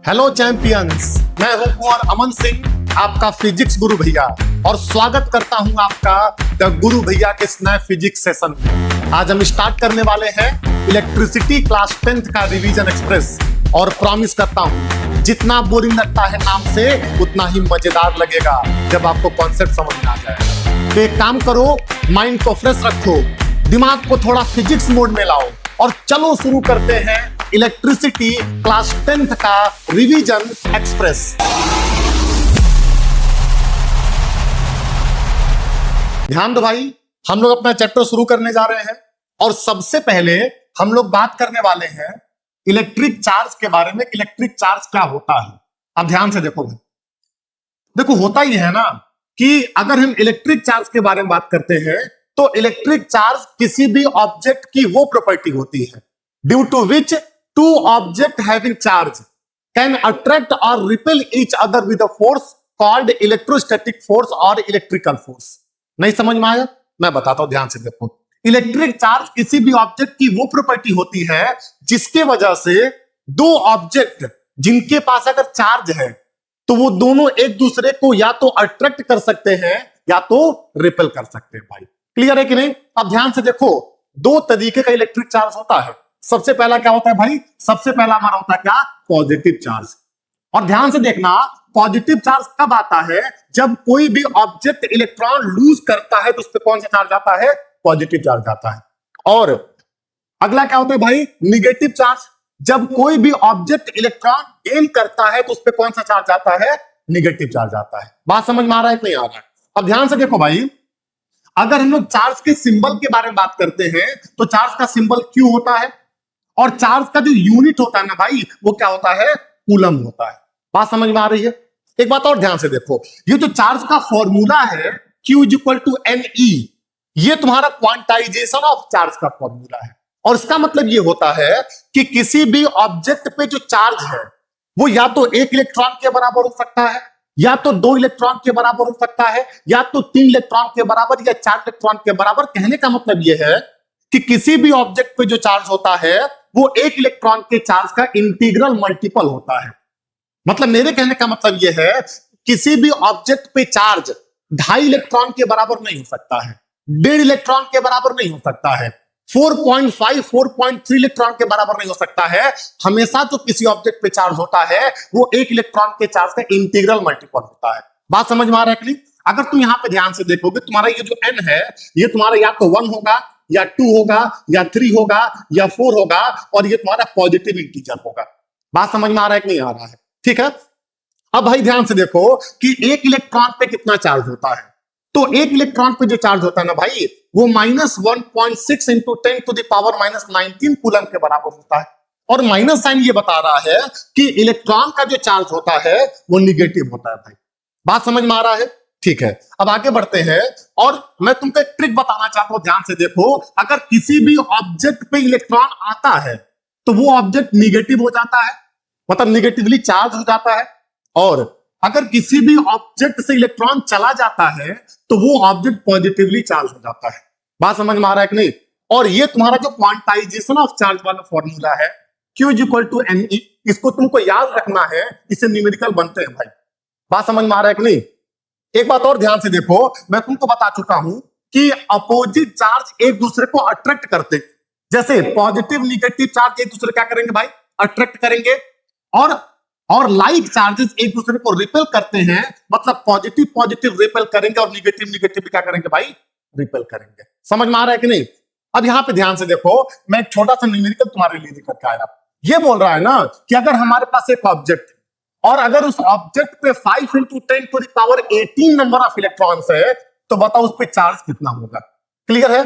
Hello champions, मैं हूं कुंवर अमन सिंह, आपका फिजिक्स गुरु भैया, और स्वागत करता हूं आपका द गुरु भैया के स्नैप फिजिक्स सेशन में। आज हम स्टार्ट करने वाले हैं इलेक्ट्रिसिटी क्लास 10th का रिवीजन एक्सप्रेस, और प्रॉमिस करता हूं जितना बोरिंग लगता है नाम से उतना ही मजेदार लगेगा जब आपको कॉन्सेप्ट समझ में आ जाए। तो एक काम करो, माइंड को फ्रेश रखो, दिमाग को थोड़ा फिजिक्स मोड में लाओ, और चलो शुरू करते हैं इलेक्ट्रिसिटी क्लास 10th का रिवीजन एक्सप्रेस। ध्यान दो भाई, हम लोग अपना चैप्टर शुरू करने जा रहे हैं, और सबसे पहले हम लोग बात करने वाले हैं इलेक्ट्रिक चार्ज के बारे में। इलेक्ट्रिक चार्ज क्या होता है, अब ध्यान से देखो भाई। देखो, होता ही है ना कि अगर हम इलेक्ट्रिक चार्ज के बारे में बात करते हैं तो इलेक्ट्रिक चार्ज किसी भी ऑब्जेक्ट की वो प्रॉपर्टी होती है due to which two object having charge can attract और repel each other with a force called electrostatic force और इलेक्ट्रिकल फोर्स। नहीं समझ में आया? मैं बताता हूं, ध्यान से देखो। इलेक्ट्रिक चार्ज किसी भी ऑब्जेक्ट की वो प्रॉपर्टी होती है जिसके वजह से दो ऑब्जेक्ट जिनके पास अगर चार्ज है तो वो दोनों एक दूसरे को या तो अट्रैक्ट कर सकते हैं या तो रिपेल कर सकते हैं। भाई क्लियर है कि नहीं? अब ध्यान से देखो, दो तरीके का इलेक्ट्रिक चार्ज होता है। सबसे पहला क्या होता है भाई? सबसे पहला हमारा होता है क्या? Positive charge. और ध्यान से देखना, पॉजिटिव चार्ज कब आता है? जब कोई भी ऑब्जेक्ट इलेक्ट्रॉन लूज करता है तो उस पर कौन सा चार्ज आता है? पॉजिटिव चार्ज आता है। और अगला क्या होता है भाई? Negative charge. जब कोई भी ऑब्जेक्ट इलेक्ट्रॉन गेन करता है तो उस पर कौन सा चार्ज आता है? निगेटिव चार्ज आता है। बात समझ में आ रहा है कि नहीं आ रहा है? अब ध्यान से देखो भाई, अगर हम लोग चार्ज के सिंबल के बारे में बात करते हैं तो चार्ज का सिंबल क्यू होता है, और चार्ज का जो यूनिट होता है ना भाई, वो क्या होता है? कूलम होता है। बात समझ में आ रही है? एक बात और ध्यान से देखो, ये जो चार्ज का फॉर्मूला है Q = NE, ये तुम्हारा क्वांटाइजेशन ऑफ चार्ज का फॉर्मूला है। और इसका मतलब ये होता है कि किसी भी ऑब्जेक्ट पे जो चार्ज है वो या तो एक इलेक्ट्रॉन के बराबर हो सकता है, या तो दो इलेक्ट्रॉन के बराबर हो सकता है, या तो तीन इलेक्ट्रॉन के बराबर, या चार इलेक्ट्रॉन के बराबर। कहने का मतलब यह है कि किसी भी ऑब्जेक्ट पे जो चार्ज होता है वो एक इलेक्ट्रॉन के चार्ज का इंटीग्रल मल्टीपल होता है। मतलब मेरे कहने का मतलब यह है, किसी भी ऑब्जेक्ट पे चार्ज 2.5 इलेक्ट्रॉन के बराबर नहीं हो सकता है, 1.5 इलेक्ट्रॉन के बराबर नहीं हो सकता है, 4.5 4.3 इलेक्ट्रॉन के बराबर नहीं हो सकता है। हमेशा जो किसी ऑब्जेक्ट पे चार्ज होता है वो एक इलेक्ट्रॉन के चार्ज का इंटीग्रल मल्टीपल होता है। बात समझ में आ रहा है कि नहीं? अगर तुम यहां पे ध्यान से देखोगे, तुम्हारा ये जो n है ये तुम्हारा या तो 1 होगा, या 2 होगा, या 3 होगा, या 4 होगा, और ये तुम्हारा पॉजिटिव इंटीजर होगा। बात समझ में आ रहा है कि नहीं आ रहा है? ठीक है। अब भाई ध्यान से देखो कि एक इलेक्ट्रॉन पे कितना चार्ज होता है। तो एक इलेक्ट्रॉन पे जो चार्ज होता है ना भाई, वो -1.6 × 10⁻⁻19 कूलम के बराबर होता है। और माइनस साइन ये बता रहा है कि इलेक्ट्रॉन का जो चार्ज होता है वो निगेटिव होता है। भाई बात समझ में आ रहा है? ठीक है, अब आगे बढ़ते हैं, और मैं तुमको एक ट्रिक बताना चाहता हूं। ध्यान से देखो, अगर किसी भी ऑब्जेक्ट पे इलेक्ट्रॉन आता है तो वो ऑब्जेक्ट निगेटिव हो जाता है, मतलब निगेटिवली चार्ज हो जाता है। और अगर किसी भी ऑब्जेक्ट से इलेक्ट्रॉन चला जाता है तो वो ऑब्जेक्ट पॉजिटिवली चार्ज हो जाता है। बात समझ में आ रहा है कि नहीं? और ये तुम्हारा जो क्वांटाइजेशन ऑफ चार्ज वाला फॉर्मूला है Q = NE, इसको तुमको याद रखना है, इससे न्यूमेरिकल बनते हैं भाई। बात समझ में आ रहा है कि नहीं? एक बात और ध्यान से देखो, मैं तुमको बता चुका हूं कि अपोजिट चार्ज एक दूसरे को अट्रैक्ट करते, जैसे पॉजिटिव निगेटिव चार्ज एक दूसरे क्या करेंगे भाई? अट्रैक्ट करेंगे। और लाइक चार्जेस एक दूसरे को रिपेल करते हैं, मतलब पॉजिटिव पॉजिटिव रिपेल करेंगे और निगेटिव निगेटिव क्या करेंगे भाई? रिपेल करेंगे। समझ में आ रहा है कि नहीं? अब यहां पे ध्यान से देखो, मैं एक छोटा सा न्यूमेरिकल तुम्हारे लिए लेकर के आया। ये बोल रहा है ना कि अगर हमारे पास एक ऑब्जेक्ट है और अगर उस ऑब्जेक्ट पे 5 × 10⁻18 नंबर ऑफ इलेक्ट्रॉन्स है, तो बताओ उस पे चार्ज कितना होगा? क्लियर है?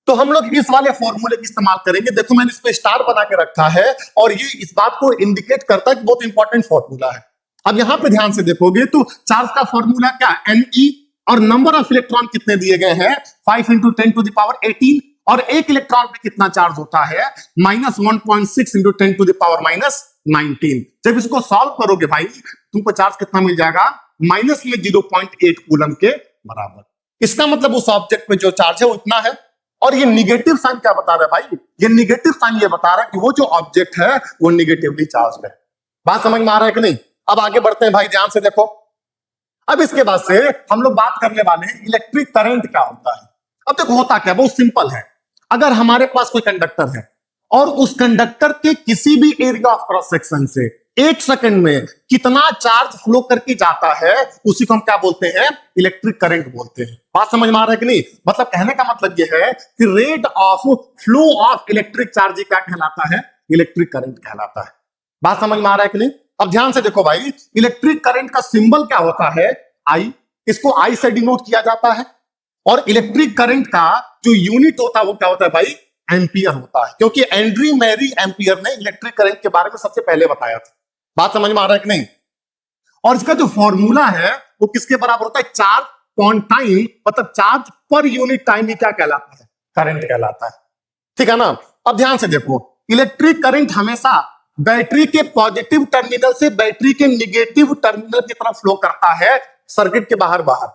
तो हम लोग इस वाले फॉर्मूले का इस्तेमाल करेंगे। देखो, मैंने इस पे स्टार बना के रखा है, और ये इस बात को इंडिकेट करता है कि बहुत इंपॉर्टेंट फॉर्मूला है। अब यहां पे ध्यान से देखोगे तो चार्ज का फॉर्मूला क्या? NE, और नंबर ऑफ इलेक्ट्रॉन कितने दिए गए हैं? 5 × 10⁻18, और एक इलेक्ट्रॉन पे कितना चार्ज होता है? -1.6 × 10⁻⁻19। जब इसको सॉल्व करोगे भाई, तुमको चार्ज कितना मिल जाएगा? माइनस में 0.8 कूलम के बराबर। इसका मतलब उस ऑब्जेक्ट पे जो चार्ज है वो इतना है। और ये निगेटिव साइन क्या बता रहा है भाई? ये निगेटिव साइन ये बता रहा है कि वो जो ऑब्जेक्ट है वो निगेटिवली चार्ज है। बात समझ में आ रहा है कि नहीं? अब आगे बढ़ते हैं भाई, ध्यान से देखो। अब इसके बाद से हम लोग बात करने वाले हैं इलेक्ट्रिक करंट क्या होता है। अब देखो होता क्या, बहुत सिंपल है। अगर हमारे पास कोई कंडक्टर है और उस कंडक्टर के किसी भी एरिया ऑफ क्रॉस सेक्शन से 1 सेकंड में कितना चार्ज फ्लो करके जाता है, उसी को हम क्या बोलते हैं? इलेक्ट्रिक करंट बोलते हैं। बात समझ में आ रहा है कि नहीं? मतलब कहने का मतलब यह है कि rate of flow of electric charge क्या कहलाता है? इलेक्ट्रिक करंट कहलाता है। बात समझ में आ रहा है कि नहीं? अब ध्यान से देखो भाई, इलेक्ट्रिक करंट का सिंबल क्या होता है? आई। इसको आई से डिनोट किया जाता है। और इलेक्ट्रिक करंट का जो यूनिट होता है वो क्या होता है भाई? एम्पियर होता है, क्योंकि एंड्री मैरी एम्पियर ने इलेक्ट्रिक करंट के बारे में सबसे पहले बताया था। बात समझ में आ रहा है कि नहीं? और इसका जो फॉर्मूला है वो किसके बराबर होता है? चार्ज अपॉन टाइम, मतलब चार्ज पर यूनिट टाइम ही क्या कहलाता है? करंट कहलाता है। ठीक है ना? अब ध्यान से देखो, इलेक्ट्रिक करंट हमेशा बैटरी के पॉजिटिव टर्मिनल से बैटरी के निगेटिव टर्मिनल की तरफ फ्लो करता है, सर्किट के बाहर बाहर,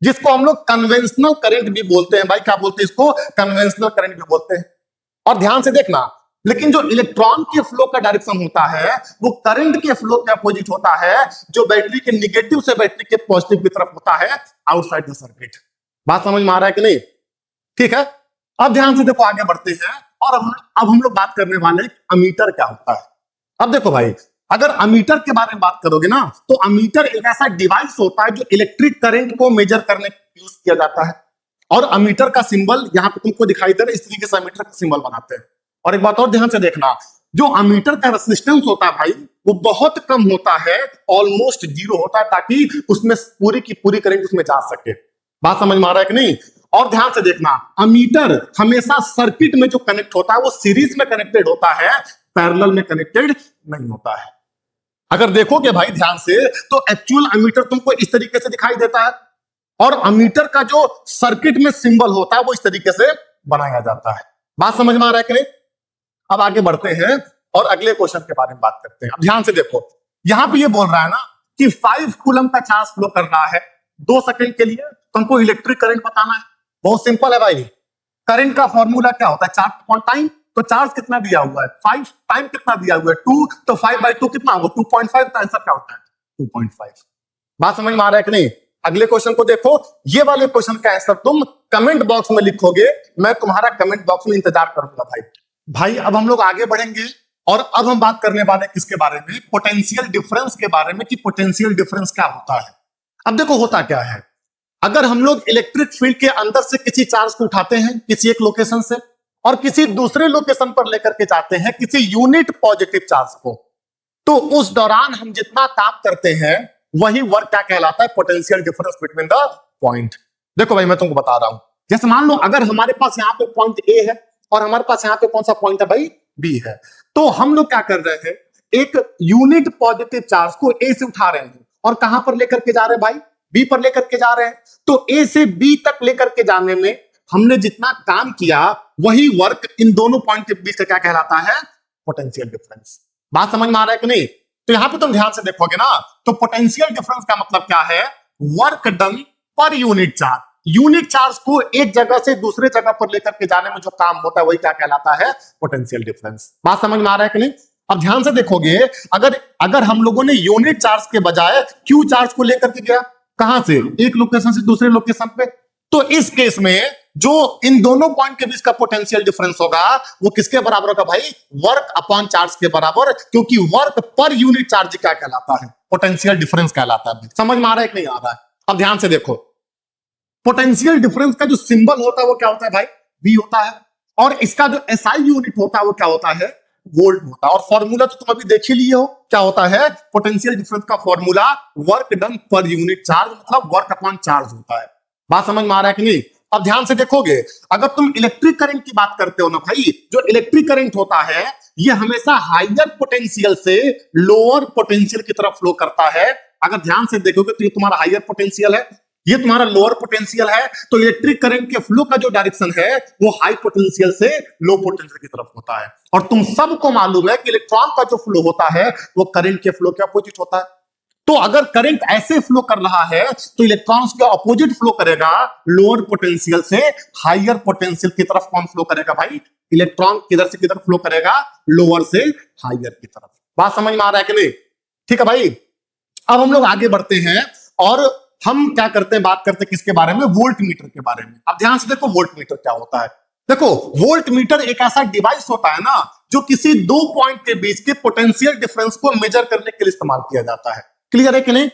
जिसको हम लोग कन्वेंशनल करंट भी बोलते हैं। भाई क्या बोलते हैं इसको? कन्वेंशनल करंट भी बोलते हैं। और ध्यान से देखना, लेकिन जो इलेक्ट्रॉन के फ्लो का डायरेक्शन होता है वो करंट के फ्लो के अपोजिट होता है, जो बैटरी के निगेटिव से बैटरी के पॉजिटिव की तरफ होता है, आउटसाइड द सर्किट। बात समझ में आ रहा है कि नहीं? ठीक है। अब ध्यान से देखो, आगे बढ़ते हैं और अब हम लोग बात करने वाले हैं अमीटर क्या होता है। अब देखो भाई, अगर अमीटर के बारे में बात करोगे ना, तो अमीटर एक ऐसा डिवाइस होता है जो इलेक्ट्रिक करंट को मेजर करने में यूज किया जाता है। और अमीटर का सिंबल यहां पे तुमको दिखाई दे रहा है, इस तरीके से अमीटर का सिंबल बनाते हैं। और एक बात और ध्यान से देखना, जो अमीटर का रेजिस्टेंस होता है भाई, वो बहुत कम होता है, ऑलमोस्ट जीरो होता है, ताकि उसमें पूरी की पूरी करंट उसमें जा सके। बात समझ में आ रहा है कि नहीं? और ध्यान से देखना, अमीटर हमेशा सर्किट में जो कनेक्ट होता है वो सीरीज में कनेक्टेड होता है, पैरेलल में कनेक्टेड नहीं होता है। अगर देखोगे भाई ध्यान से, तो एक्चुअल अमीटर तुमको इस तरीके से दिखाई देता है, और अमीटर का जो सर्किट में सिंबल होता है वो इस तरीके से बनाया जाता है। बात समझ में आ रहा है कि नहीं? अब आगे बढ़ते हैं और अगले क्वेश्चन के बारे में बात करते हैं। अब ध्यान से देखो, यहां पे ये बोल रहा है ना कि 5 कूलम का चार्ज फ्लो कर रहा है 2 सेकंड के लिए, तुमको इलेक्ट्रिक करंट बताना है। बहुत सिंपल है भाई, करंट का फॉर्मूला क्या होता है? Charge upon time. तो चार्ज कितना दिया हुआ है? 5, टाइम कितना दिया हुआ है? 2, तो 5/2 कितना होगा? 2.5। तो आंसर क्या होता है? 2.5। बात समझ में आ रहा है कि नहीं? अगले क्वेश्चन को देखो, ये वाले क्वेश्चन का आंसर तुम कमेंट बॉक्स में लिखोगे, मैं तुम्हारा कमेंट बॉक्स में इंतजार करूंगा भाई। अब हम लोग आगे बढ़ेंगे और अब हम बात करने वाले किसके बारे में? पोटेंशियल डिफरेंस के बारे में, कि पोटेंशियल डिफरेंस क्या होता है। अब देखो होता क्या है, अगर हम लोग इलेक्ट्रिक फील्ड के अंदर से किसी चार्ज को उठाते हैं किसी एक लोकेशन से और किसी दूसरे लोकेशन पर लेकर के जाते हैं किसी यूनिट पॉजिटिव चार्ज को, तो उस दौरान हम जितना काम करते हैं वही वर्क क्या कहलाता है? Potential difference between the point. देखो भाई मैं तुमको बता रहा हूं, जैसे मान लो अगर हमारे पास यहाँ पे पॉइंट ए है और हमारे पास यहाँ पे कौन सा पॉइंट है भाई? बी है, तो हम लोग क्या कर रहे हैं, एक यूनिट पॉजिटिव चार्ज को ए से उठा रहे हैं और कहां पर लेकर के जा रहे हैं भाई? बी पर लेकर के जा रहे हैं। तो ए से बी तक लेकर के जाने में हमने जितना काम किया वही वर्क इन दोनों पॉइंट के बीच का क्या कहलाता है? Potential difference. बात समझ में आ रहा है कि नहीं? तो यहां पे तुम ध्यान से देखोगे ना, तो पोटेंशियल डिफरेंस का मतलब क्या है? Work done per unit charge. Unit charge को एक जगह से दूसरे जगह पर लेकर के जाने में जो काम होता है वही क्या कहलाता है? Potential difference. बात समझ में आ रहा है कि नहीं? अब ध्यान से देखोगे, अगर हम लोगों ने यूनिट चार्ज के बजाय क्यू चार्ज को लेकर के गया, कहां से? एक लोकेशन से दूसरे लोकेशन पे, तो इस केस में जो इन दोनों पॉइंट के बीच का पोटेंशियल डिफरेंस होगा वो किसके बराबर होगा भाई? वर्क अपॉन चार्ज के बराबर, क्योंकि वर्क पर यूनिट चार्ज क्या कहलाता है? पोटेंशियल डिफरेंस कहलाता है। समझ में आ रहा है कि नहीं आ रहा है? अब ध्यान से देखो, पोटेंशियल डिफरेंस का जो सिंबल होता है वो क्या होता है भाई? V होता है। और इसका जो SI यूनिट होता है वो क्या होता है? वोल्ट होता है। और फॉर्मूला तो तुम अभी देख ही लिए हो, क्या होता है? पोटेंशियल डिफरेंस का formula work done per unit charge, मतलब वर्क अपॉन चार्ज होता है। बात समझ में आ रहा है कि नहीं? अब ध्यान से देखोगे, अगर तुम इलेक्ट्रिक करंट की बात करते हो ना भाई, जो इलेक्ट्रिक करंट होता है ये हमेशा हायर पोटेंशियल से लोअर पोटेंशियल की तरफ फ्लो करता है। अगर ध्यान से देखोगे तो ये तुम्हारा हायर पोटेंशियल है, ये तुम्हारा लोअर पोटेंशियल है, तो इलेक्ट्रिक करंट के फ्लो का जो डायरेक्शन है वो हाई पोटेंशियल से लो पोटेंशियल की तरफ होता है। और तुम सबको मालूम है कि इलेक्ट्रॉन का जो फ्लो होता है वो करंट के फ्लो के अपोजिट होता है। तो अगर करंट ऐसे फ्लो कर रहा है तो इलेक्ट्रॉन्स के अपोजिट फ्लो करेगा, लोअर पोटेंशियल से हायर पोटेंशियल की तरफ कौन फ्लो करेगा भाई? इलेक्ट्रॉन किधर से किधर फ्लो करेगा? लोअर से हायर की तरफ। बात समझ में आ रहा है कि नहीं? ठीक है भाई। अब हम लोग आगे बढ़ते हैं और हम क्या करते हैं, बात करते हैं किसके बारे में, वोल्ट मीटर के बारे में। अब ध्यान से देखो वोल्ट मीटर क्या होता है। देखो वोल्ट मीटर एक ऐसा डिवाइस होता है ना जो किसी दो पॉइंट के बीच के पोटेंशियल डिफरेंस को मेजर करने के लिए इस्तेमाल किया जाता है। क्लियर है कि नहीं?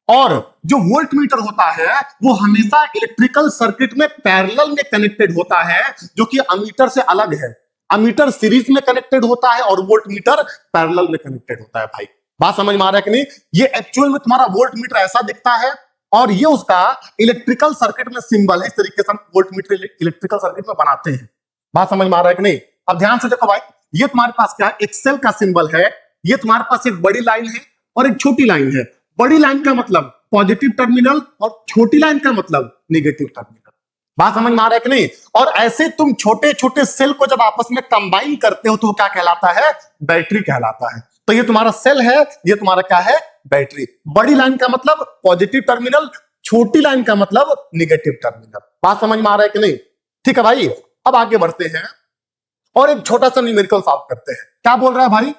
और जो वोल्ट मीटर होता है वो हमेशा इलेक्ट्रिकल सर्किट में पैरेलल में कनेक्टेड होता है, जो कि अमीटर से अलग है। अमीटर सीरीज में कनेक्टेड होता है और वोल्ट मीटर पैरेलल में कनेक्टेड होता है। भाई बात समझ में आ रहा है कि नहीं? ये एक्चुअल में तुम्हारा वोल्ट मीटर ऐसा दिखता है और ये उसका इलेक्ट्रिकल सर्किट में सिंबल है। इस तरीके से हम वोल्ट मीटर इलेक्ट्रिकल सर्किट में बनाते हैं। बात समझ में आ रहा है कि नहीं? अब ध्यान से देखो भाई, ये तुम्हारे पास क्या है, एक्सेल का सिंबल है। ये तुम्हारे पास एक बड़ी लाइन है और एक छोटी लाइन है। बड़ी लाइन का मतलब पॉजिटिव टर्मिनल और छोटी लाइन का मतलब नेगेटिव टर्मिनल। बात समझ में आ रहा है कि नहीं? और ऐसे तुम छोटे छोटे सेल को जब आपस में कंबाइन करते हो तो वो क्या कहलाता है, बैटरी कहलाता है। तो ये तुम्हारा सेल है, ये तुम्हारा क्या है, बैटरी। बड़ी लाइन का मतलब पॉजिटिव टर्मिनल, छोटी लाइन का मतलब निगेटिव टर्मिनल। बात समझ में आ रहा है कि नहीं? ठीक है भाई। अब आगे बढ़ते हैं और एक छोटा सा न्यूमेरिकल सॉल्व करते हैं। क्या बोल रहा है भाई,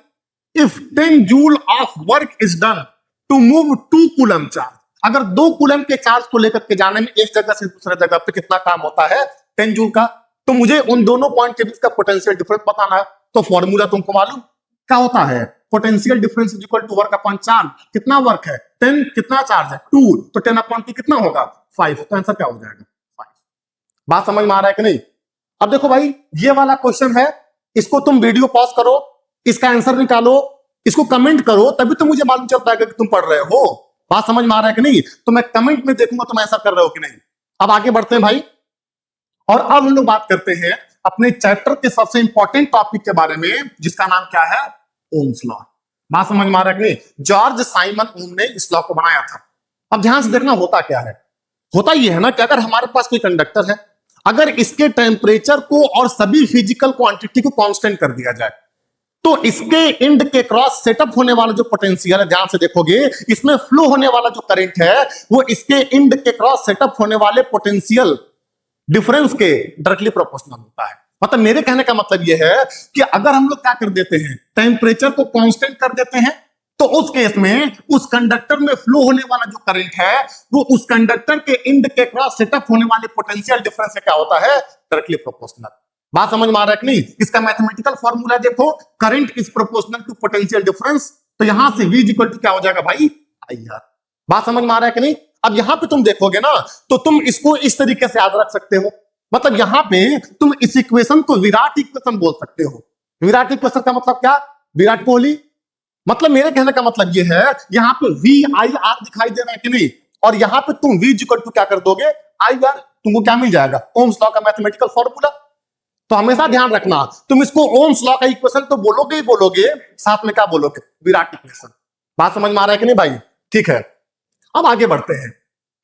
if 10 joule of work is done to move 2 coulomb charge. अगर 2 कूलम के चार्ज को लेकर के जाने में एक जगह से दूसरे जगह पे कितना काम होता है, 10 जूल का। तो मुझे उन दोनों पॉइंट के बीच का पोटेंशियल डिफरेंस बताना है। तो फॉर्मूला तुमको मालूम क्या होता है, potential difference is equal to work upon charge. कितना वर्क है 10, कितना चार्ज है 2, तो 10 अपॉन 2 कितना होगा 5। तो आंसर क्या हो जाएगा 5। बात समझ में आ रहा है कि नहीं? अब देखो भाई, ये वाला क्वेश्चन है, इसको तुम वीडियो पॉज करो, इसका आंसर निकालो, इसको कमेंट करो, तभी तो मुझे मालूम चल पाएगा कि तुम पढ़ रहे हो। बात समझ में आ रहा है कि नहीं? तो मैं कमेंट में देखूंगा तुम ऐसा कर रहे हो कि नहीं। अब आगे बढ़ते हैं भाई, और अब हम लोग बात करते हैं अपने चैप्टर के सबसे इंपॉर्टेंट टॉपिक के बारे में, जिसका नाम क्या है, ओम्स लॉ। बात समझ में आ रहा है कि नहीं? जॉर्ज साइमन ओम ने इस लॉ को बनाया था। अब ध्यान से देखना होता क्या है, होता यह है ना कि अगर हमारे पास कोई कंडक्टर है, अगर इसके टेम्परेचर को और सभी फिजिकल क्वांटिटी को कांस्टेंट कर दिया जाए, तो इसके एंड के क्रॉस सेटअप होने वाला जो पोटेंशियल है, ध्यान से देखोगे, इसमें फ्लो होने वाला जो करंट है वो इसके एंड के क्रॉस सेटअप होने वाले पोटेंशियल डिफरेंस के डायरेक्टली प्रोपोर्शनल होता है। मतलब मेरे कहने का मतलब यह है कि अगर हम लोग क्या कर देते हैं, टेम्परेचर को कांस्टेंट कर देते हैं, तो उस केस में उस कंडक्टर में फ्लो होने वाला जो करंट है वो उस कंडक्टर के एंड के क्रॉस सेटअप होने वाले पोटेंशियल डिफरेंस से क्या होता है, डायरेक्टली प्रोपोर्शनल। बात समझ में आ रहा है कि नहीं? इसका मैथमेटिकल फॉर्मूला देखो, current is proportional to potential difference. तो यहां से V इक्वल टू क्या हो जाएगा भाई, IR। बात समझ में आ रहा है कि नहीं? अब यहां पे तुम देखोगे ना तो तुम इसको इस तरीके से याद रख सकते हो। मतलब यहां पे तुम इस इक्वेशन को विराट इक्वेशन बोल सकते हो। विराट इक्वेशन का मतलब क्या, विराट कोहली। मतलब मेरे कहने का मतलब यह है, यहां पे VIR दिखाई दे रहा है कि नहीं, और यहां पे तुम V इक्वल टू क्या कर दोगे, IR। तुमको क्या मिल जाएगा, ओम्स लॉ का मैथमेटिकल फॉर्मूला। तो हमेशा ध्यान रखना, तुम इसको ओम्स लॉ का इक्वेशन तो बोलोगे ही बोलोगे, साथ में क्या बोलोगे, विराट इक्वेशन। बात समझ में आ रहा है कि नहीं भाई? ठीक है, अब आगे बढ़ते हैं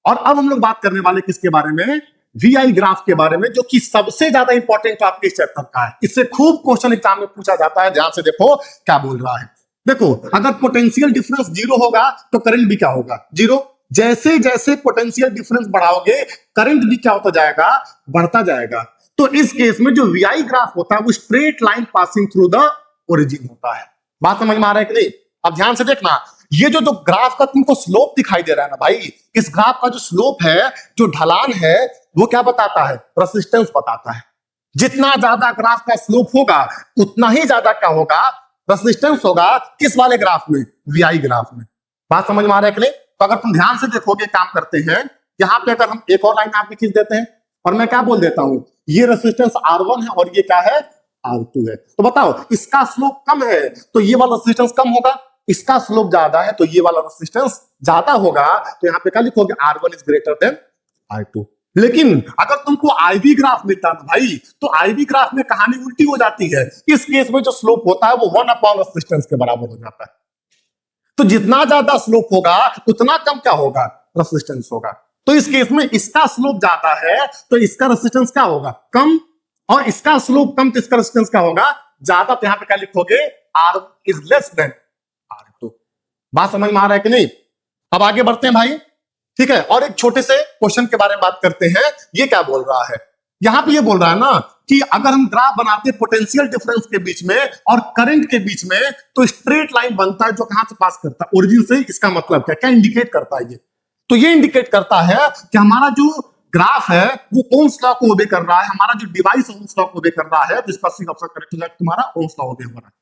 और अब हम लोग बात करने वाले किसके बारे में, VI ग्राफ के बारे में, जो कि सबसे ज्यादा इंपॉर्टेंट टॉपिक इस चैप्टर का है। इससे खूब क्वेश्चन एग्जाम में पूछा जाता है। ध्यान से देखो क्या बोल रहा है। देखो, अगर पोटेंशियल डिफरेंस 0 होगा तो करंट भी क्या होगा, 0। जैसे जैसे पोटेंशियल डिफरेंस बढ़ाओगे करंट भी क्या होता जाएगा, बढ़ता जाएगा। तो इस केस में जो VI ग्राफ होता है वो straight line passing through the origin होता है। बात समझ में आ रहा है कि नहीं? अब ध्यान से देखना, ये जो ग्राफ का तुमको स्लोप दिखाई दे रहा है ना भाई, इस ग्राफ का जो स्लोप है, जो ढलान है, वो क्या बताता है, रेजिस्टेंस बताता है। जितना ज्यादा ग्राफ का स्लोप होगा उतना ही ज्यादा क्या होगा, रेजिस्टेंस होगा। किस वाले ग्राफ में, VI ग्राफ में। बात समझ में आ रहा है कि नहीं? तो अगर तुम ध्यान से देखोगे, काम करते हैं, यहां पे अगर हम एक और लाइन यहाँ पे खींच देते हैं और मैं क्या बोल देता हूं, ये रेजिस्टेंस R1 है और ये क्या है, R2 है। तो बताओ, इसका स्लोप कम है तो ये वाला रेजिस्टेंस कम होगा, इसका स्लोप ज्यादा है तो ये वाला रेजिस्टेंस ज्यादा होगा। तो यहाँ पे क्या लिखोगे, R1 is greater than R2। लेकिन अगर तुमको IV ग्राफ मिलता है भाई, तो IV ग्राफ में कहानी उल्टी हो जाती है। इस केस में जो स्लोप होता है वो 1 अपॉन रेजिस्टेंस के बराबर हो जाता है। तो जितना ज्यादा स्लोप होगा उतना कम क्या होगा, रेजिस्टेंस होगा। तो इस केस में इसका स्लोप ज्यादा है तो इसका रेजिस्टेंस क्या होगा, कम, और इसका स्लोप कम तो इसका रेजिस्टेंस क्या होगा, ज्यादा। तो यहां पे क्या लिखोगे, R is less than R2। बात समझ में आ रहा है कि नहीं? अब आगे बढ़ते हैं भाई, ठीक है, और एक छोटे से क्वेश्चन के बारे में बात करते हैं। ये क्या बोल रहा है, यहां पे ये बोल रहा है ना कि अगर हम ग्राफ बनाते हैं पोटेंशियल डिफरेंस के बीच में और करंट के बीच में, तो स्ट्रेट लाइन बनता है जो कहां से पास करता है, ओरिजिन से। इसका मतलब क्या क्या इंडिकेट करता है ये? तो ये इंडिकेट करता है कि हमारा जो ग्राफ है वो ओम्स लॉ को ओबे कर रहा है, हमारा जो डिवाइस ओम्स लॉ को ओबे कर रहा है, तो इसका सी ऑप्शन करेक्ट हो जाएगा, तुम्हारा ओम्स लॉ ओबे हो रहा है।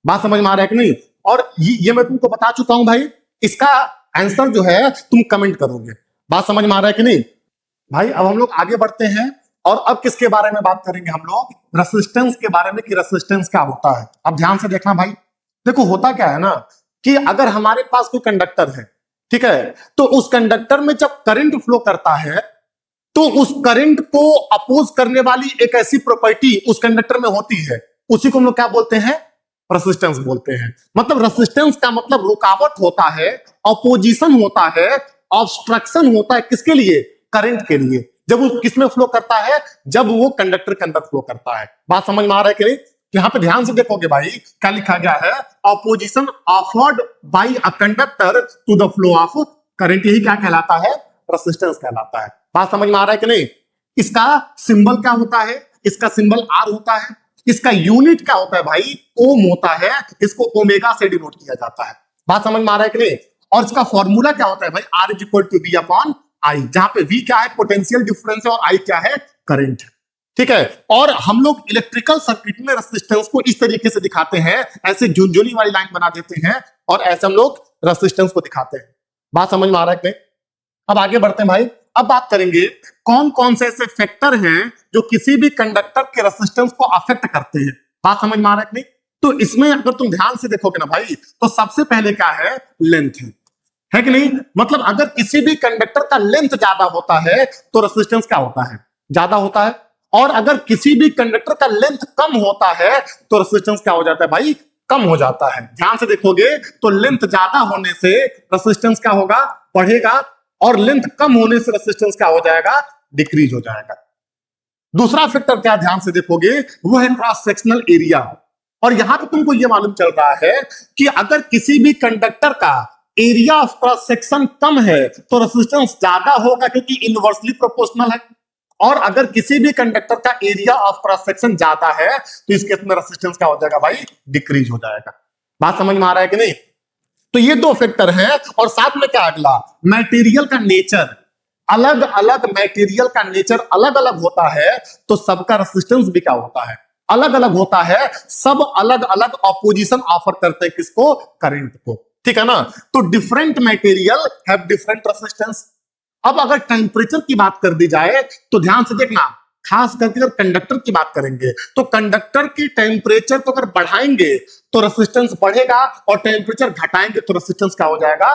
बात समझ में आ रहा है कि नहीं? और ये मैं तुमको बता चुका हूं भाई, इसका आंसर जो है तुम कमेंट करोगे। बात समझ में आ रहा है कि नहीं भाई? अब हम लोग आगे बढ़ते हैं और अब किसके बारे में बात करेंगे हम लोग? रेसिस्टेंस के बारे में, कि रेसिस्टेंस क्या होता है। अब ध्यान से देखना भाई, देखो होता क्या है ना कि अगर हमारे पास कोई कंडक्टर है, ठीक है, तो उस कंडक्टर में जब करंट फ्लो करता है तो उस करंट को अपोज करने वाली एक ऐसी प्रॉपर्टी उस कंडक्टर में होती है, उसी को हम लोग क्या बोलते हैं? रेसिस्टेंस बोलते हैं। मतलब रेसिस्टेंस का मतलब रुकावट होता है, अपोजिशन होता है, ऑब्स्ट्रक्शन होता है, किसके लिए? करंट के लिए। जब वो किसमें फ्लो करता है? जब वो कंडक्टर के अंदर फ्लो करता है। बात समझ में आ रहा है कि नहीं? यहां पे ध्यान से देखोगे भाई, क्या लिखा गया है? Opposition offered by a conductor to the flow of current. यही क्या कहलाता है? रेसिस्टेंस कहलाता है। बात समझ में आ रहा है कि नहीं? इसका सिंबल क्या होता है? इसका सिंबल आर होता है। इसका यूनिट क्या होता है भाई? ओम होता है। इसको ओमेगा से डिनोट किया जाता है। बात समझ में आ रहा है कि नहीं? और इसका फॉर्मूला क्या होता है भाई? R is equal to V upon I, जहां पे वी क्या है? पोटेंशियल डिफरेंस है, और आई क्या है? करंट है। ठीक है। और हम लोग इलेक्ट्रिकल सर्किट में रेसिस्टेंस को इस तरीके से दिखाते हैं, ऐसे झुनझुनी वाली लाइन बना देते हैं और ऐसे हम लोग रेसिस्टेंस को दिखाते हैं। बात समझ में आ रहा है कि नहीं? अब आगे बढ़ते हैं भाई। अब बात करेंगे कौन कौन से ऐसे फैक्टर हैं जो किसी भी कंडक्टर के रेसिस्टेंस को अफेक्ट करते हैं। बात समझ में आ रहा है कि नहीं? तो इसमें अगर तुम ध्यान से देखोगे ना भाई, तो सबसे पहले क्या है? लेंथ है कि नहीं? मतलब अगर किसी भी कंडक्टर का लेंथ ज्यादा होता है तो रेसिस्टेंस क्या होता है? ज्यादा होता है। और अगर किसी भी कंडक्टर का लेंथ कम होता है तो रेसिस्टेंस क्या हो जाता है भाई? कम हो जाता है। ध्यान से देखोगे तो लेंथ ज्यादा होने से रेसिस्टेंस क्या होगा? बढ़ेगा, और लेंथ कम होने से रेसिस्टेंस क्या हो जाएगा? डिक्रीज हो जाएगा। दूसरा फैक्टर क्या, ध्यान से देखोगे, वो है क्रॉस सेक्शनल एरिया। और यहां पे तुमको ये मालूम चल रहा है कि अगर किसी भी कंडक्टर का एरिया ऑफ क्रॉस सेक्शन कम है तो रेसिस्टेंस ज्यादा होगा, क्योंकि इनवर्सली प्रोपोर्शनल है। और अगर किसी भी कंडक्टर का एरिया ऑफ क्रॉस सेक्शन ज्यादा है तो इस केस में रेसिस्टेंस क्या हो जाएगा भाई? डिक्रीज हो जाएगा। बात समझ में आ रहा है कि नहीं? तो ये दो फैक्टर हैं। और साथ में क्या अगला? मटेरियल का नेचर। अलग अलग मटेरियल का नेचर अलग अलग होता है, तो सबका रेसिस्टेंस भी क्या होता है? अलग अलग होता है। सब अलग अलग ऑपोजिशन ऑफर करते हैं, किसको? करंट को। ठीक है ना? तो different material have different resistance. अब अगर टेम्परेचर की बात कर दी जाए तो ध्यान से देखना, खास करके अगर कंडक्टर की बात करेंगे तो कंडक्टर की टेम्परेचर को अगर बढ़ाएंगे तो रेसिस्टेंस बढ़ेगा, और टेम्परेचर घटाएंगे तो रेसिस्टेंस क्या हो जाएगा?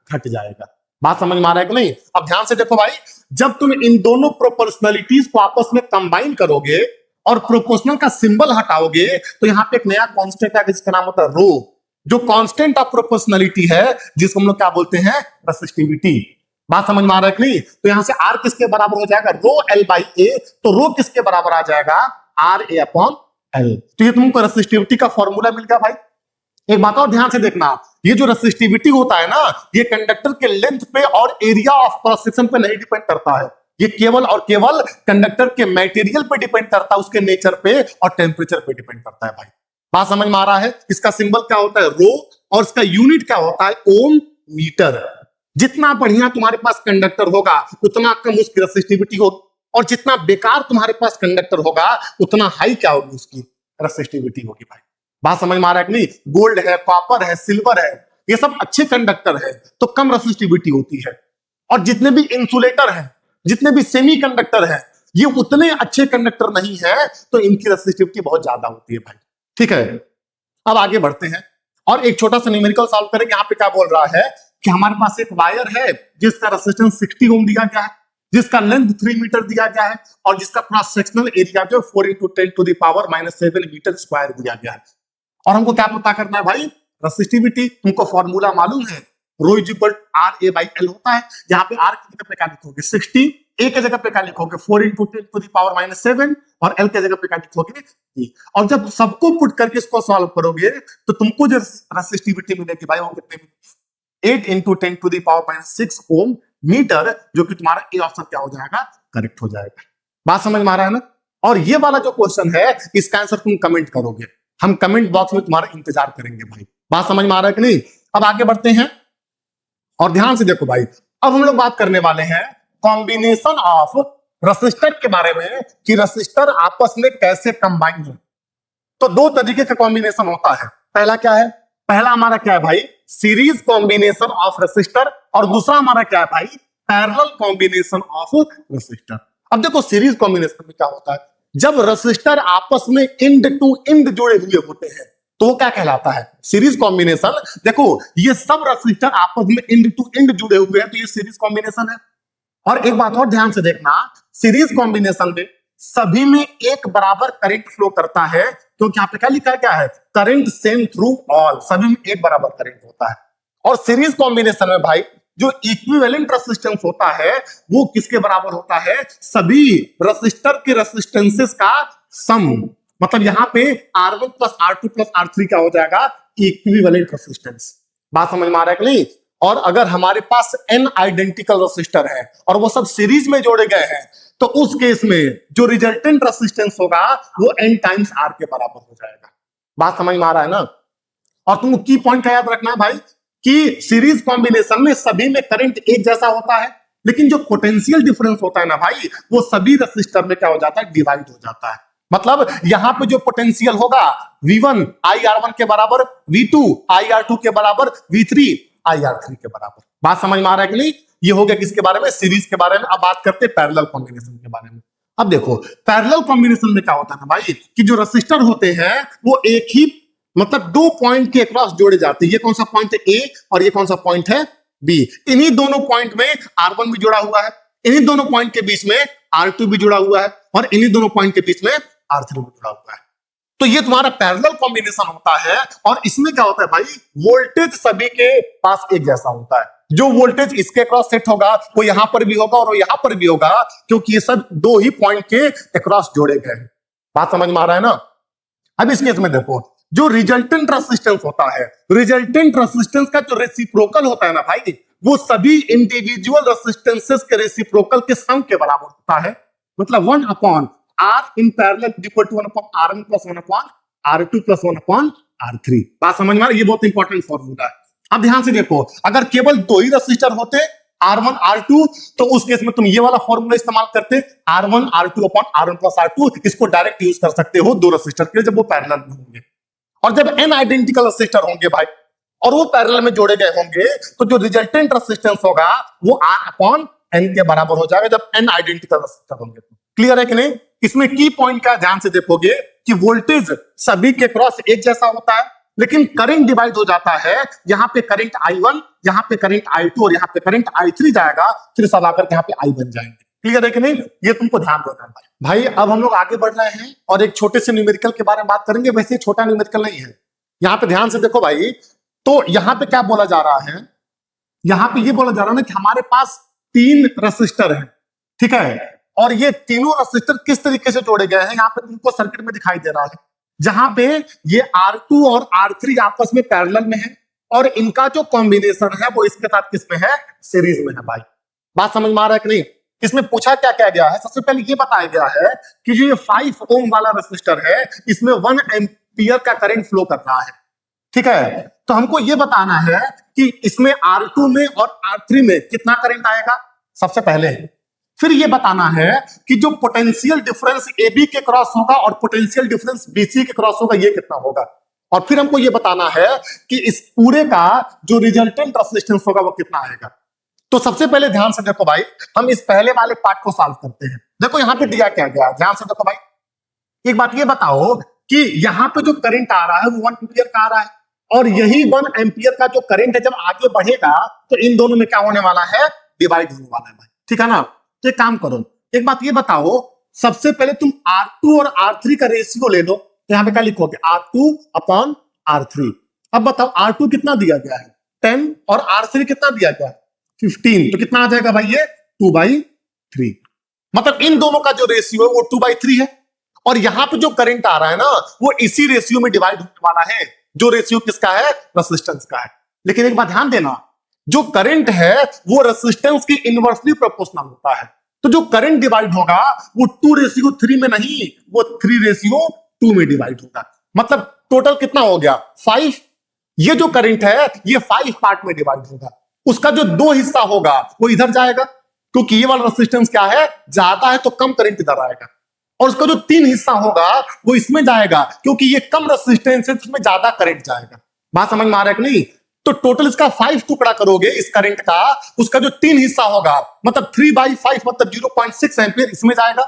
घट जाएगा। बात समझ में आ रहा है कि नहीं? अब ध्यान से देखो भाई, जब तुम इन दोनों प्रोपोर्शनलिटीज को आपस में कंबाइन करोगे और प्रोपोर्शनल का सिंबल हटाओगे तो यहां पे एक नया कांस्टेंट है जिसका नाम होता है रो, जो कांस्टेंट ऑफ प्रोपोर्शनलिटी है, जिसको हम लोग क्या बोलते हैं? रेसिस्टिविटी। बात समझ में आ रहा है कि नहीं? तो यहां से आर किसके बराबर हो जाएगा? Rho L by A. तो रो किसके बराबर आ जाएगा? R A upon L. तो ये तुमको रेसिस्टिविटी का फॉर्मूला मिल गया भाई। एक बात और ध्यान से देखना, ये जो रेसिस्टिविटी होता है ना, ये कंडक्टर के लेंथ पे और एरिया ऑफ क्रॉस सेक्शन पे नहीं डिपेंड करता है। ये केवल और केवल कंडक्टर के मटेरियल पे डिपेंड करता है, उसके नेचर पे और टेम्परेचर पे डिपेंड करता है भाई। बात समझ में आ रहा है? इसका सिंबल क्या होता है? रो, और इसका यूनिट क्या होता है? ओम मीटर। जितना बढ़िया तुम्हारे पास कंडक्टर होगा उतना कम उसकी रेसिस्टिविटी होगी, और जितना बेकार तुम्हारे पास कंडक्टर होगा उतना हाई क्या होगी? उसकी रेसिस्टिविटी होगी भाई। बात समझ में आ रहा है कि नहीं? गोल्ड है, कॉपर है, सिल्वर है, ये सब अच्छे कंडक्टर है तो कम रेसिस्टिविटी होती है। और जितने भी इंसुलेटर हैं, जितने भी सेमी कंडक्टर हैं, ये उतने अच्छे कंडक्टर नहीं है, तो इनकी रेसिस्टिविटी बहुत ज्यादा होती है भाई। ठीक है। अब आगे बढ़ते हैं और एक छोटा सा न्यूमेरिकल सॉल्व करेंगे। यहाँ पे क्या बोल रहा है कि हमारे पास एक वायर है जिसका रेसिस्टेंस 60 ओम दिया गया है, जिसका लेंथ 3 मीटर दिया गया है, और जिसका क्रॉस सेक्शनल एरिया जो 4 × 10⁻⁷ मीटर स्क्वायर दिया गया है। और हमको क्या पता करना है भाई? रेसिस्टिविटी। तुमको फॉर्मूला मालूम है, rho is equal R A by L होता है। यहाँ पे आर की जगह पे क्या लिखोगे? 60, ए के जगह पे क्या लिखोगे? 4 × 10⁻⁷, और एल के जगह पे क्या लिखोगे? E। और जब सबको पुट करके इसको सॉल्व करोगे तो तुमको जो रेसिस्टिविटी मिलेगी भाई, वो कितने मिलेगी? 8 × 10⁻⁶ ओम मीटर, जो कि तुम्हारा ए ऑप्शन क्या हो जाएगा? करेक्ट हो जाएगा। बात समझ में आ रहा है ना? और ये वाला जो क्वेश्चन है इसका आंसर तुम कमेंट करोगे, हम कमेंट बॉक्स में तुम्हारा इंतजार करेंगे भाई। बात समझ में आ रहा है कि नहीं? अब आगे बढ़ते हैं और ध्यान से देखो भाई, अब हम लोग बात करने वाले हैं कॉम्बिनेशन ऑफ रेसिस्टर के बारे में कि रेसिस्टर आपस में कैसे कंबाइन हो। तो दो तरीके का कॉम्बिनेशन होता है। पहला क्या है? पहला हमारा क्या है भाई? सीरीज कॉम्बिनेशन ऑफ रेसिस्टर, और दूसरा हमारा क्या है भाई? Parallel combination of resistor. अब देखो सीरीज कॉम्बिनेशन में क्या होता है, जब रेसिस्टर आपस में इंड टू इंड जुड़े हुए होते हैं तो वो क्या कहलाता है? Series combination. देखो ये सब रेसिस्टर आपस में इंड टू इंड जुड़े हुए हैं तो ये सीरीज कॉम्बिनेशन है। और एक बात और ध्यान से देखना, सीरीज कॉम्बिनेशन में सभी में एक बराबर करंट फ्लो करता है, क्योंकि यहाँ पे क्या लिखा है, क्या है? करंट सेम थ्रू ऑल, सभी में एक बराबर करंट होता है। और सीरीज कॉम्बिनेशन में भाई जो इक्विवेलेंट रेसिस्टेंस होता है वो किसके बराबर होता है? सभी रेसिस्टर के रेसिस्टेंसेस का सम। मतलब यहाँ पे R1 plus R2 plus R3 क्या हो जाएगा? Equivalent resistance. बात समझ में आ रहा है कि नहीं? और अगर हमारे पास n आइडेंटिकल रेसिस्टर है और वो सब सीरीज में जोड़े गए हैं तो उस केस में जो रिजल्टेंट रेसिस्टेंस होगा वो n टाइम्स R के बराबर हो जाएगा। बात समझ में आ रहा है ना? और तुमको की पॉइंट का याद रखना है भाई कि सीरीज कॉम्बिनेशन में सभी में करंट एक जैसा होता है, लेकिन जो पोटेंशियल डिफरेंस होता है ना भाई वो सभी रेसिस्टर में क्या हो जाता है? डिवाइड हो जाता है। मतलब यहां पे जो पोटेंशियल होगा V1 IR1 के बराबर, V2 IR2 के बराबर, V3 IR3 के बराबर। बात समझ में आ रहा है कि नहीं? ये हो गया किसके बारे में? सीरीज के बारे में। अब बात करते हैं पैरेलल कॉम्बिनेशन के बारे में। अब देखो पैरेलल कॉम्बिनेशन में क्या होता है ना भाई कि जो रेसिस्टर होते हैं वो एक ही मतलब दो पॉइंट के अक्रॉस जोड़े जाते हैं। ये कौन सा पॉइंट है? A, और ये कौन सा पॉइंट है? B। इन्हीं दोनों पॉइंट में R1 भी जुड़ा हुआ है, इन्हीं दोनों पॉइंट के बीच में R2 भी जुड़ा हुआ है, और इन्हीं दोनों पॉइंट के बीच में R3 भी जुड़ा हुआ है। तो ये तुम्हारा पैरेलल कॉम्बिनेशन होता है। और इसमें क्या होता है भाई? वोल्टेज सभी के पास एक जैसा होता है। जो वोल्टेज इसके अक्रॉस सेट होगा वो यहां पर भी होगा और वो यहां पर भी होगा, क्योंकि ये सब दो ही पॉइंट के अक्रॉस जोड़े गए हैं। बात समझ में आ रहा है ना? अब इस केस में देखो जो रिजल्टेंट रेसिस्टेंस होता है, रिजल्टेंट रेसिस्टेंस का जो रेसिप्रोकल होता है ना भाई वो सभी इंडिविजुअल रेसिस्टेंसेस के रेसिप्रोकल के सम के बराबर होता है। मतलब 1 upon R in parallel equal to 1 upon R1 plus 1 upon R2 plus 1 upon R3। बात समझ में आ रही है? ये बहुत इंपॉर्टेंट फॉर्मूला है। अब ध्यान से देखो, अगर केवल दो ही रेसिस्टर होते R1 R2 तो उस केस में तुम ये वाला फॉर्मूला इस्तेमाल करते R1 R2 upon R1 plus R2। इसको डायरेक्ट यूज कर सकते हो दो रेसिस्टर के जब वो पैरेलल में होंगे। और जब n आइडेंटिकल रेसिस्टर होंगे भाई और वो पैरेलल में जोड़े गए होंगे तो जो रिजल्टेंट रेसिस्टेंस होगा वो R अपॉन n के बराबर हो जाएगा जब n आइडेंटिकल रेसिस्टर होंगे। क्लियर है कि नहीं? इसमें की पॉइंट का ध्यान से देखोगे कि वोल्टेज सभी के क्रॉस एक जैसा होता है, लेकिन करंट डिवाइड हो जाता है। यहाँ पे करंट I1, यहाँ पे करंट I2 और यहाँ पे करंट I3 जाएगा, फिर सब आकर के यहाँ पे I बन जाएंगे। क्लियर है कि नहीं? ये तुमको ध्यान देना है भाई। अब हम लोग आगे बढ़ रहे हैं और एक छोटे से न्यूमेरिकल के बारे में बात करेंगे। वैसे छोटा न्यूमेरिकल नहीं है। यहाँ पे ध्यान से देखो भाई, तो यहाँ पे क्या बोला जा रहा है? यहाँ पे ये बोला जा रहा है ना कि हमारे पास 3 रेसिस्टर है, ठीक है, और ये तीनों रेसिस्टर किस तरीके से जोड़े गए हैं यहाँ पे तुमको सर्किट में दिखाई दे रहा है, जहां पे ये R2 और R3 आपस में पैरेलल में है और इनका जो कॉम्बिनेशन है वो इसके साथ किस में है? सीरीज में है भाई। बात समझ में आ रहा है कि नहीं? इसमें पूछा क्या क्या गया है? सबसे पहले ये बताया गया है कि जो ये 5 ओम वाला रेसिस्टर है इसमें 1 एम्पियर का करंट फ्लो कर रहा है, ठीक है। तो हमको ये बताना है कि इसमें R2 में और R3 में कितना करंट आएगा सबसे पहले। फिर ये बताना है कि जो पोटेंशियल डिफरेंस AB के क्रॉस होगा और पोटेंशियल डिफरेंस BC के क्रॉस होगा ये कितना होगा। और फिर हमको ये बताना है कि इस पूरे का जो रिजल्टेंट रेसिस्टेंस होगा वो कितना आएगा। तो सबसे पहले ध्यान से देखो भाई, हम इस पहले वाले पार्ट को सॉल्व करते हैं। देखो यहाँ पे दिया क्या गया, ध्यान से देखो भाई। एक बात ये बताओ कि यहाँ पे जो करंट आ रहा है वो 1 एम्पियर का आ रहा है, और यही 1 एम्पियर का जो करंट है जब आगे बढ़ेगा तो इन दोनों में क्या होने वाला है? डिवाइड होने वाला है भाई, ठीक है ना। तो एक काम करो, एक बात ये बताओ, सबसे पहले तुम R2 और R3 का रेशियो ले लो। तो यहाँ पे क्या लिखोगे? R2 upon R3। अब बताओ R2 कितना दिया गया है? 10, और R3 कितना दिया गया है? 15। तो कितना आ जाएगा भाई? ये 2/3। मतलब इन दोनों का जो रेशियो है वो 2/3 है, और यहाँ पे जो करंट आ रहा है ना वो इसी रेशियो में डिवाइड होने वाला है, जो रेशियो किसका है? रेसिस्टेंस का है। लेकिन एक बात ध्यान देना, जो करंट है वो रेसिस्टेंस की इनवर्सली प्रोपोर्शनल होता है। तो जो करंट डिवाइड होगा वो 2:3 में नहीं, वो 3:2 में डिवाइड होगा। मतलब टोटल कितना हो गया 5। ये जो करंट है ये 5 पार्ट में डिवाइड होगा। उसका जो 2 हिस्सा होगा वो इधर जाएगा, क्योंकि ये वाला रेजिस्टेंस क्या है, ज्यादा है तो कम करंट इधर आएगा। और उसका जो 3 हिस्सा होगा वो इसमें जाएगा, क्योंकि ये कम रेजिस्टेंस है तो उसमें ज्यादा करंट जाएगा। बात समझ में आ रहा है कि नहीं? तो टोटल इसका 5 टुकड़ा करोगे इस करंट का, उसका जो 3 हिस्सा होगा मतलब 3/5 मतलब 0.6 एम्पियर इसमें जाएगा,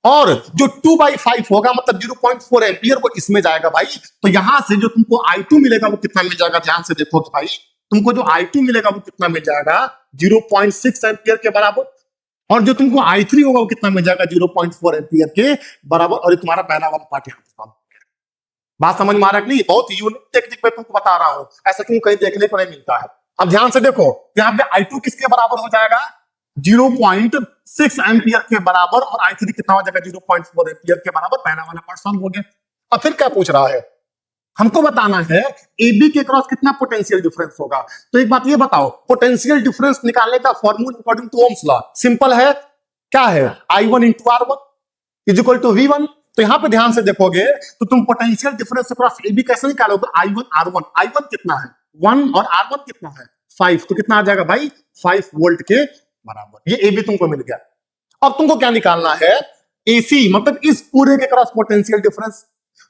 और जो 2/5 होगा मतलब 0.4 एम्पियर वो इसमें जाएगा भाई। तो यहां से जो तुमको I2 मिलेगा वो कितना मिल जाएगा, ध्यान से देखो तो भाई, तुमको जो I2 मिलेगा वो कितना मिल जाएगा 0.6 एम्पियर के बराबर, और जो तुमको I3 होगा वो कितना मिल जाएगा 0.4 एम्पियर के बराबर। और ये तुम्हारा पहला वाला पार्ट यहाँ पे। बात समझ में आ रहा है कि नहीं? बहुत यूनिक टेक्निक मैं तुमको बता रहा हूं, ऐसा क्यों कहीं देखने को नहीं मिलता है। अब ध्यान से देखो, यहाँ पे I2 किसके बराबर हो जाएगा 0.6 एम्पियर के बराबर, और I3 कितना हो जाएगा 0.4 एम्पियर के बराबर। पहला वाला पार्ट सॉल्व हो गया। अब फिर क्या पूछ रहा है, हमको बताना है AB के क्रॉस कितना पोटेंशियल डिफरेंस होगा। तो एक बात ये बताओ, पोटेंशियल डिफरेंस निकालने का formula according to Ohm's law simple है, क्या है, I1 × R1 = V1। तो यहां पे ध्यान से देखोगे तो तुम पोटेंशियल डिफरेंस अक्रॉस AB कैसे निकालोगे, I1 R1, I1 कितना है 1 और R1 कितना है 5, तो कितना आ जाएगा भाई 5 वोल्ट के बराबर। ये AB तुमको मिल गया। अब तुमको क्या निकालना है, AC मतलब इस पूरे के क्रॉस पोटेंशियल डिफरेंस।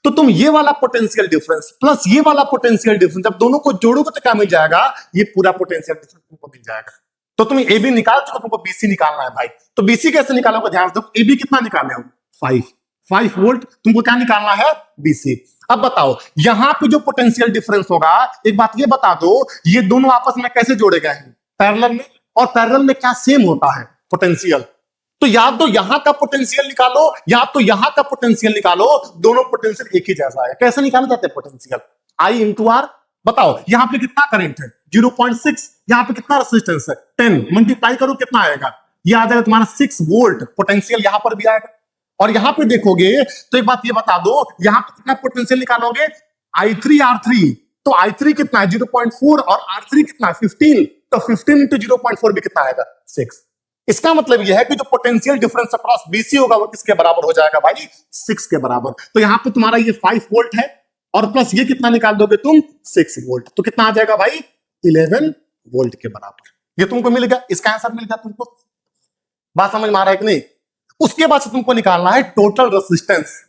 तो तुम ये वाला पोटेंशियल डिफरेंस प्लस ये वाला पोटेंशियल डिफरेंस जब दोनों को जोड़ोगे तो क्या मिल जाएगा, ये पूरा पोटेंशियल डिफरेंस तुमको मिल जाएगा। तो तुम AB निकाल चुके, तुमको BC निकालना है भाई। तो BC कैसे निकालोगे, ध्यान दो, AB कितना निकाले हो 5 वोल्ट, तुमको क्या निकालना है BC। अब बताओ यहां पे जो पोटेंशियल डिफरेंस होगा, एक बात ये बता दो, ये दोनों आपस में कैसे जोड़े गए हैं, पैरेलल में, और पैरेलल में क्या सेम होता है पोटेंशियल। तो या तो यहां का पोटेंशियल निकालो या तो यहां का पोटेंशियल निकालो, दोनों पोटेंशियल एक ही जैसा है। कैसे निकाले जाते हैं पोटेंशियल, I × R। बताओ यहां पे कितना करंट है 0.6, यहां पे कितना रेजिस्टेंस है 10, मल्टीप्लाई करो कितना आएगा, ये आ जाएगा तुम्हारा 6 वोल्ट। पोटेंशियल यहां पर भी आएगा। और यहां पे देखोगे तो एक बात ये बता दो, यहां पे कितना पोटेंशियल निकालोगे I3 R3, तो I3 कितना है 0.4 और R3 कितना है 15, तो 15 × 0.4 भी कितना आएगा 6। इसका मतलब यह है कि जो पोटेंशियल डिफरेंस अक्रॉस BC होगा वो किसके बराबर हो जाएगा भाई 6 के बराबर। तो यहां पे तुम्हारा ये 5 वोल्ट है और प्लस ये कितना निकाल दोगे तुम 6 वोल्ट, तो कितना आ जाएगा भाई 11 वोल्ट के बराबर। ये तुमको मिल गया, इसका आंसर मिल गया तुमको। बात समझ में आ रहा है कि नहीं? उसके बाद से तुमको निकालना है टोटल रेजिस्टेंस।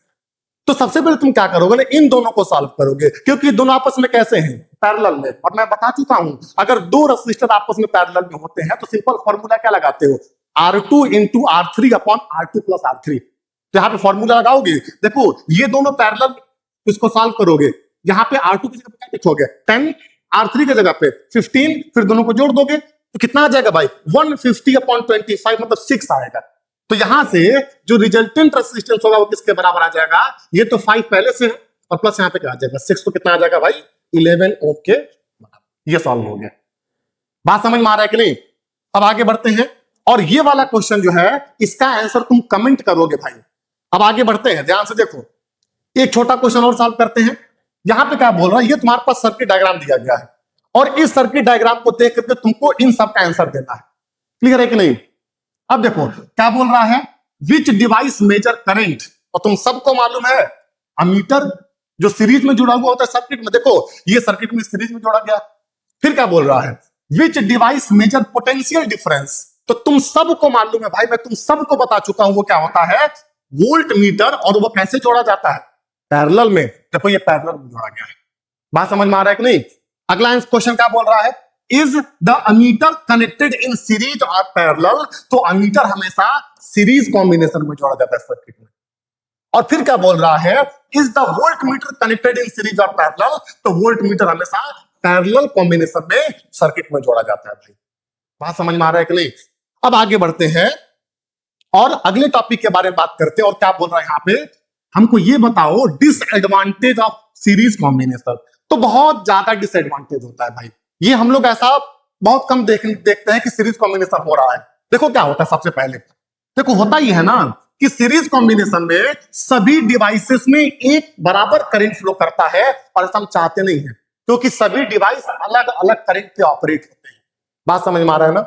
तो सबसे पहले तुम क्या करोगे ना, इन दोनों को सॉल्व करोगे, क्योंकि दोनों आपस में कैसे हैं, पैरेलल में। और मैं बता चुका हूं अगर दो रेजिस्टर आपस में पैरेलल में होते हैं तो सिंपल फॉर्मूला क्या लगाते हो, R2 × R3 / R2 + R3। तो यहां पे फॉर्मूला लगाओगे, देखो ये दोनों पैरेलल, इसको सॉल्व करोगे, यहां पे R2 की जगह पे क्या लिखोगे 10, R3 की जगह पे 15, फिर दोनों को जोड़ दोगे तो कितना आ जाएगा भाई 150/25 मतलब 6 आएगा। तो यहां से जो रिजल्टेंट रेजिस्टेंस होगा वो किसके बराबर आ जाएगा, ये तो 5 पहले से है और प्लस यहां पे क्या आ जाएगा 6, तो कितना आ जाएगा भाई 11 ओम के बराबर। ये सॉल्व हो गया। बात समझ में आ रहा है कि नहीं? अब आगे बढ़ते हैं, और ये वाला क्वेश्चन जो है इसका आंसर तुम कमेंट करोगे भाई। अब आगे बढ़ते हैं, ध्यान से देखो, एक छोटा क्वेश्चन और सॉल्व करते हैं। यहां पे क्या बोल रहा है, ये तुम्हारे पास सर्किट डायग्राम दिया गया है और इस सर्किट डायग्राम को देख करके तुमको इन सब का आंसर देना है। क्लियर है कि नहीं? अब देखो क्या बोल रहा है, विच डिवाइस मेजर करंट, और तुम सबको मालूम है अमीटर जो सीरीज में जुड़ा हुआ होता है सर्किट में, देखो ये सर्किट में सीरीज में जोड़ा गया। फिर क्या बोल रहा है, which device measure potential difference, तो तुम सबको मालूम है भाई, मैं तुम सबको बता चुका हूं वो क्या होता है वोल्ट मीटर, और वो कैसे जोड़ा जाता है पैरेलल में। देखो ये पैरेलल में जोड़ा गया है। बात समझ में आ रहा है कि नहीं? अगला क्वेश्चन क्या बोल रहा है, is the ammeter connected in series और पैरेलल, तो अमीटर हमेशा सीरीज कॉम्बिनेशन में जोड़ा जाता है सर्किट में। और फिर क्या बोल रहा है, is the volt meter connected in series और पैरेलल, तो वोल्ट मीटर हमेशा पैरेलल कॉम्बिनेशन में सर्किट में जोड़ा जाता है भाई। बात समझ में आ रहा है कि नहीं? अब आगे बढ़ते हैं और अगले टॉपिक के बारे में बात करते हैं। और क्या बोल रहा है यहाँ पे, हमको ये बताओ डिसएडवांटेज ऑफ सीरीज कॉम्बिनेशन। तो बहुत ज्यादा डिसएडवांटेज होता है भाई, ये हम लोग ऐसा बहुत कम देखते हैं कि सीरीज कॉम्बिनेशन हो रहा है। देखो क्या होता है, सबसे पहले देखो होता ही है ना कि सीरीज कॉम्बिनेशन में सभी डिवाइसेस में एक बराबर करंट फ्लो करता है, और ऐसा हम चाहते नहीं है क्योंकि सभी डिवाइस अलग अलग करंट पे ऑपरेट होते हैं। बात समझ में आ रहा है ना?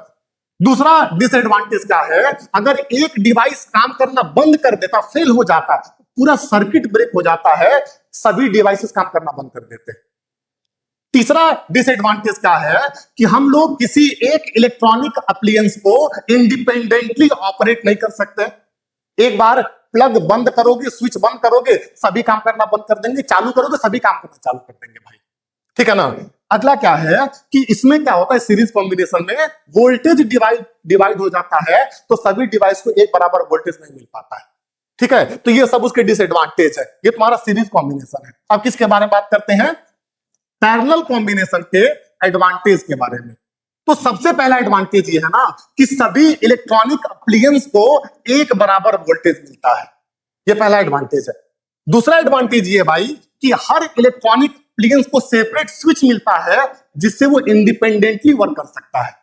दूसरा डिसएडवांटेज क्या है, अगर एक डिवाइस काम करना बंद कर देता, फेल हो जाता, पूरा सर्किट ब्रेक हो जाता है, सभी डिवाइसेस काम करना बंद कर देते हैं। तीसरा डिसएडवांटेज क्या है कि हम लोग किसी एक इलेक्ट्रॉनिक अप्लायंस को इंडिपेंडेंटली ऑपरेट नहीं कर सकते। एक बार प्लग बंद करोगे, स्विच बंद करोगे, सभी काम करना बंद कर देंगे, चालू करोगे सभी काम करना चालू कर देंगे भाई, ठीक है ना। अगला क्या है कि इसमें क्या होता है, सीरीज कॉम्बिनेशन में वोल्टेज डिवाइड हो जाता है, तो सभी डिवाइस को एक बराबर वोल्टेज नहीं मिल पाता है, ठीक है। तो ये सब उसके डिसएडवांटेज है। ये तुम्हारा सीरीज कॉम्बिनेशन है। अब किसके बारे में बात करते हैं, पैरेलल कॉम्बिनेशन के एडवांटेज के बारे में। तो सबसे पहला एडवांटेज ये है ना कि सभी इलेक्ट्रॉनिक अप्लायंस को एक बराबर वोल्टेज मिलता है, ये पहला एडवांटेज है। दूसरा एडवांटेज ये भाई कि हर इलेक्ट्रॉनिक अप्लायंस को सेपरेट स्विच मिलता है, जिससे वो इंडिपेंडेंटली वर्क कर सकता है।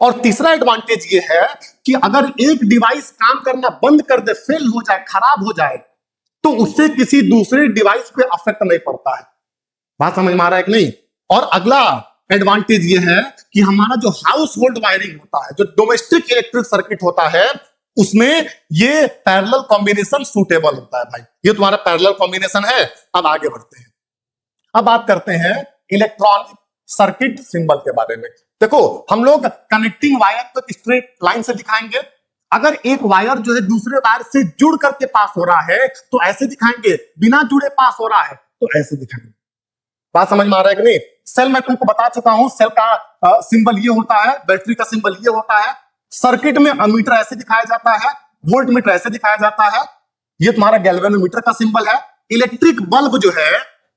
और तीसरा एडवांटेज ये है कि अगर एक डिवाइस काम करना बंद कर दे, फेल हो जाए, खराब हो जाए, तो उससे किसी दूसरे डिवाइस पे अफेक्ट नहीं पड़ता है। बात समझ में आ रहा है कि नहीं। और अगला एडवांटेज ये है कि हमारा जो हाउस होल्ड वायरिंग होता है, जो डोमेस्टिक इलेक्ट्रिक सर्किट होता है, उसमें ये पैरेलल कॉम्बिनेशन सूटेबल होता है भाई। ये तुम्हारा पैरेलल कॉम्बिनेशन है। अब आगे बढ़ते हैं। अब बात करते हैं इलेक्ट्रॉनिक सर्किट सिंबल के बारे में। देखो, हम लोग कनेक्टिंग वायर को स्ट्रेट लाइन से दिखाएंगे। अगर एक वायर जो है दूसरे वायर से जुड़ करके पास हो रहा है तो ऐसे दिखाएंगे, बिना जुड़े पास हो रहा है तो ऐसे दिखाएंगे। बात समझ में आ रहा है कि नहीं। सेल मैं तुमको बता चुका हूं, सेल का सिंबल ये होता है, बैटरी का सिंबल ये होता है। सर्किट में अमीटर ऐसे दिखाया जाता है, वोल्ट मीटर ऐसे दिखाया जाता है। ये तुम्हारा गैल्वेनोमीटर का सिंबल है। इलेक्ट्रिक बल्ब जो है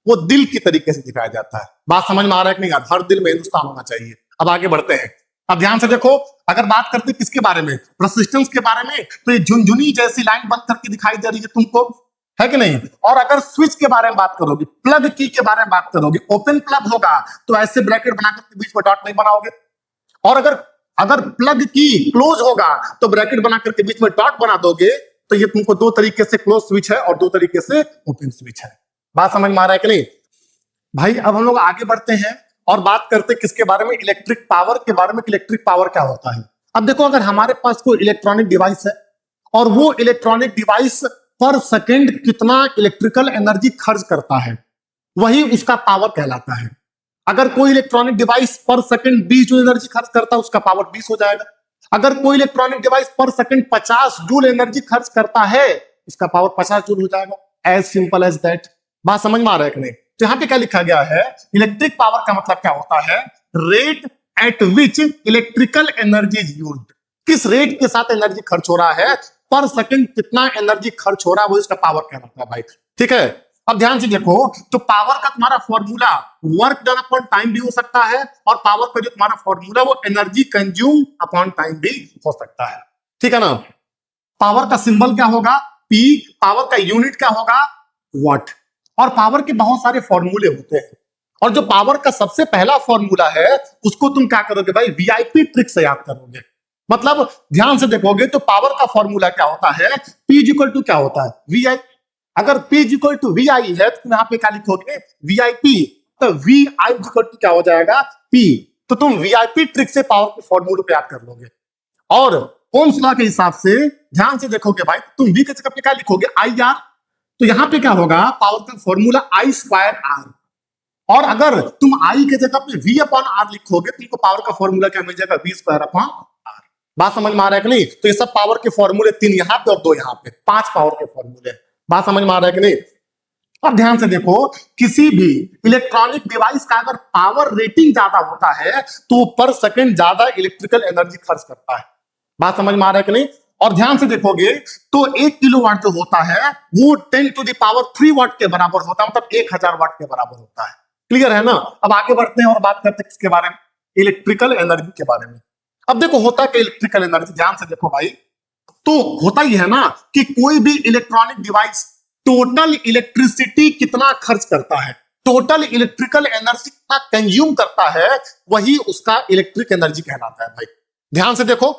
वो दिल की तरीके से दिखाया जाता है। बात समझ में आ रहा है कि नहीं यार, हर दिल में हिंदुस्तान होना चाहिए। अब आगे बढ़ते हैं। अब ध्यान से देखो, अगर बात करते हैं किसके बारे में, रेजिस्टेंस के बारे में, तो ये झुनझुनी जैसी लाइन बन करके दिखाई दे रही है तुमको, है कि नहीं। और अगर स्विच के बारे में बात करोगे, प्लग की के बारे में बात करोगे, ओपन प्लग होगा तो ऐसे ब्रैकेट बनाकर के बीच में डॉट नहीं बनाओगे। और अगर प्लग की क्लोज होगा तो ब्रैकेट बनाकर के बीच में डॉट बना दोगे। तो ये तुमको दो तरीके से क्लोज स्विच है और दो तरीके से ओपन स्विच है। बात समझ में आ रहा है कि नहीं भाई। अब हम लोग आगे बढ़ते हैं और बात करते हैं किसके बारे में, इलेक्ट्रिक पावर के बारे में। इलेक्ट्रिक पावर क्या होता है। अब देखो, अगर हमारे पास कोई इलेक्ट्रॉनिक डिवाइस है और वो इलेक्ट्रॉनिक डिवाइस पर सेकंड कितना इलेक्ट्रिकल एनर्जी खर्च करता है, वही उसका पावर कहलाता है। अगर कोई इलेक्ट्रॉनिक डिवाइस पर सेकंड 20 जूल एनर्जी खर्च करता है, उसका पावर 20 हो जाएगा। अगर कोई इलेक्ट्रॉनिक डिवाइस पर सेकंड 50 जूल एनर्जी खर्च करता है, उसका पावर 50 जूल हो जाएगा। As simple as that. बात समझ में आ रहा है कि नहीं। तो यहां पे क्या लिखा गया है, इलेक्ट्रिक पावर का मतलब क्या होता है, rate at which electrical energy is used. किस रेट के साथ एनर्जी खर्च हो रहा है, पर सेकंड कितना एनर्जी खर्च हो रहा है, वो इसका पावर कहलाता है भाई, ठीक है। अब ध्यान से देखो, तो पावर का तुम्हारा formula work done upon time भी हो सकता है, और पावर का जो तुम्हारा फॉर्मूला वो एनर्जी कंज्यूम अपॉन टाइम भी हो सकता है, ठीक है ना। पावर का सिंबल क्या होगा, पी। पावर का यूनिट क्या होगा, वॉट। और पावर के बहुत सारे फॉर्मूले होते हैं, और जो पावर का सबसे पहला फॉर्मूला है उसको तुम क्या करोगे भाई, वीआईपी ट्रिक से याद करोगे। मतलब ध्यान से देखोगे तो पावर का फॉर्मूला क्या होता है, P इक्वल टू क्या होता है, VI। अगर P इक्वल टू VI है तो यहाँ पे क्या लिखोगे, VIP। तो VI इक्वल टू क्या हो जाएगा, P। तो तुम वीआईपी ट्रिक से पावर के फॉर्मूले पे याद कर लोगे। और ओम्स लॉ के हिसाब से ध्यान से देखोगे भाई, तुम V के जगह पे क्या लिखोगे, IR। तो यहां पे क्या होगा, पावर का फॉर्मूला I स्क्वायर R। और अगर तुम I के जगह पे V अपॉन R लिखोगे, तुमको पावर का फॉर्मूला क्या मिल जाएगा, V स्क्वायर अपॉन R। बात समझ में आ रहा है कि नहीं। तो ये सब पावर के फॉर्मूले 3 यहाँ पे और 2 यहाँ पे, 5 पावर के फॉर्मूले। बात समझ में आ रहा है कि नहीं। अब ध्यान से देखो, किसी भी इलेक्ट्रॉनिक डिवाइस का अगर पावर रेटिंग ज्यादा होता है तो पर सेकंड ज्यादा इलेक्ट्रिकल एनर्जी खर्च करता है। बात समझ में आ रहा है कि नहीं। और ध्यान से देखोगे तो 1 किलोवाट जो होता है वो 10 टू द पावर 3 वाट के बराबर होता है, मतलब 1000 वाट के बराबर होता है। क्लियर है ना। अब आगे बढ़ते हैं और बात करते हैं किसके बारे में, इलेक्ट्रिकल एनर्जी के बारे में। अब देखो होता क्या इलेक्ट्रिकल एनर्जी, ध्यान से देखो भाई। तो होता ही है ना कि कोई भी इलेक्ट्रॉनिक डिवाइस टोटल इलेक्ट्रिसिटी कितना खर्च करता है, टोटल इलेक्ट्रिकल एनर्जी कितना कंज्यूम करता है, वही उसका इलेक्ट्रिक एनर्जी कहलाता है भाई। ध्यान से देखो,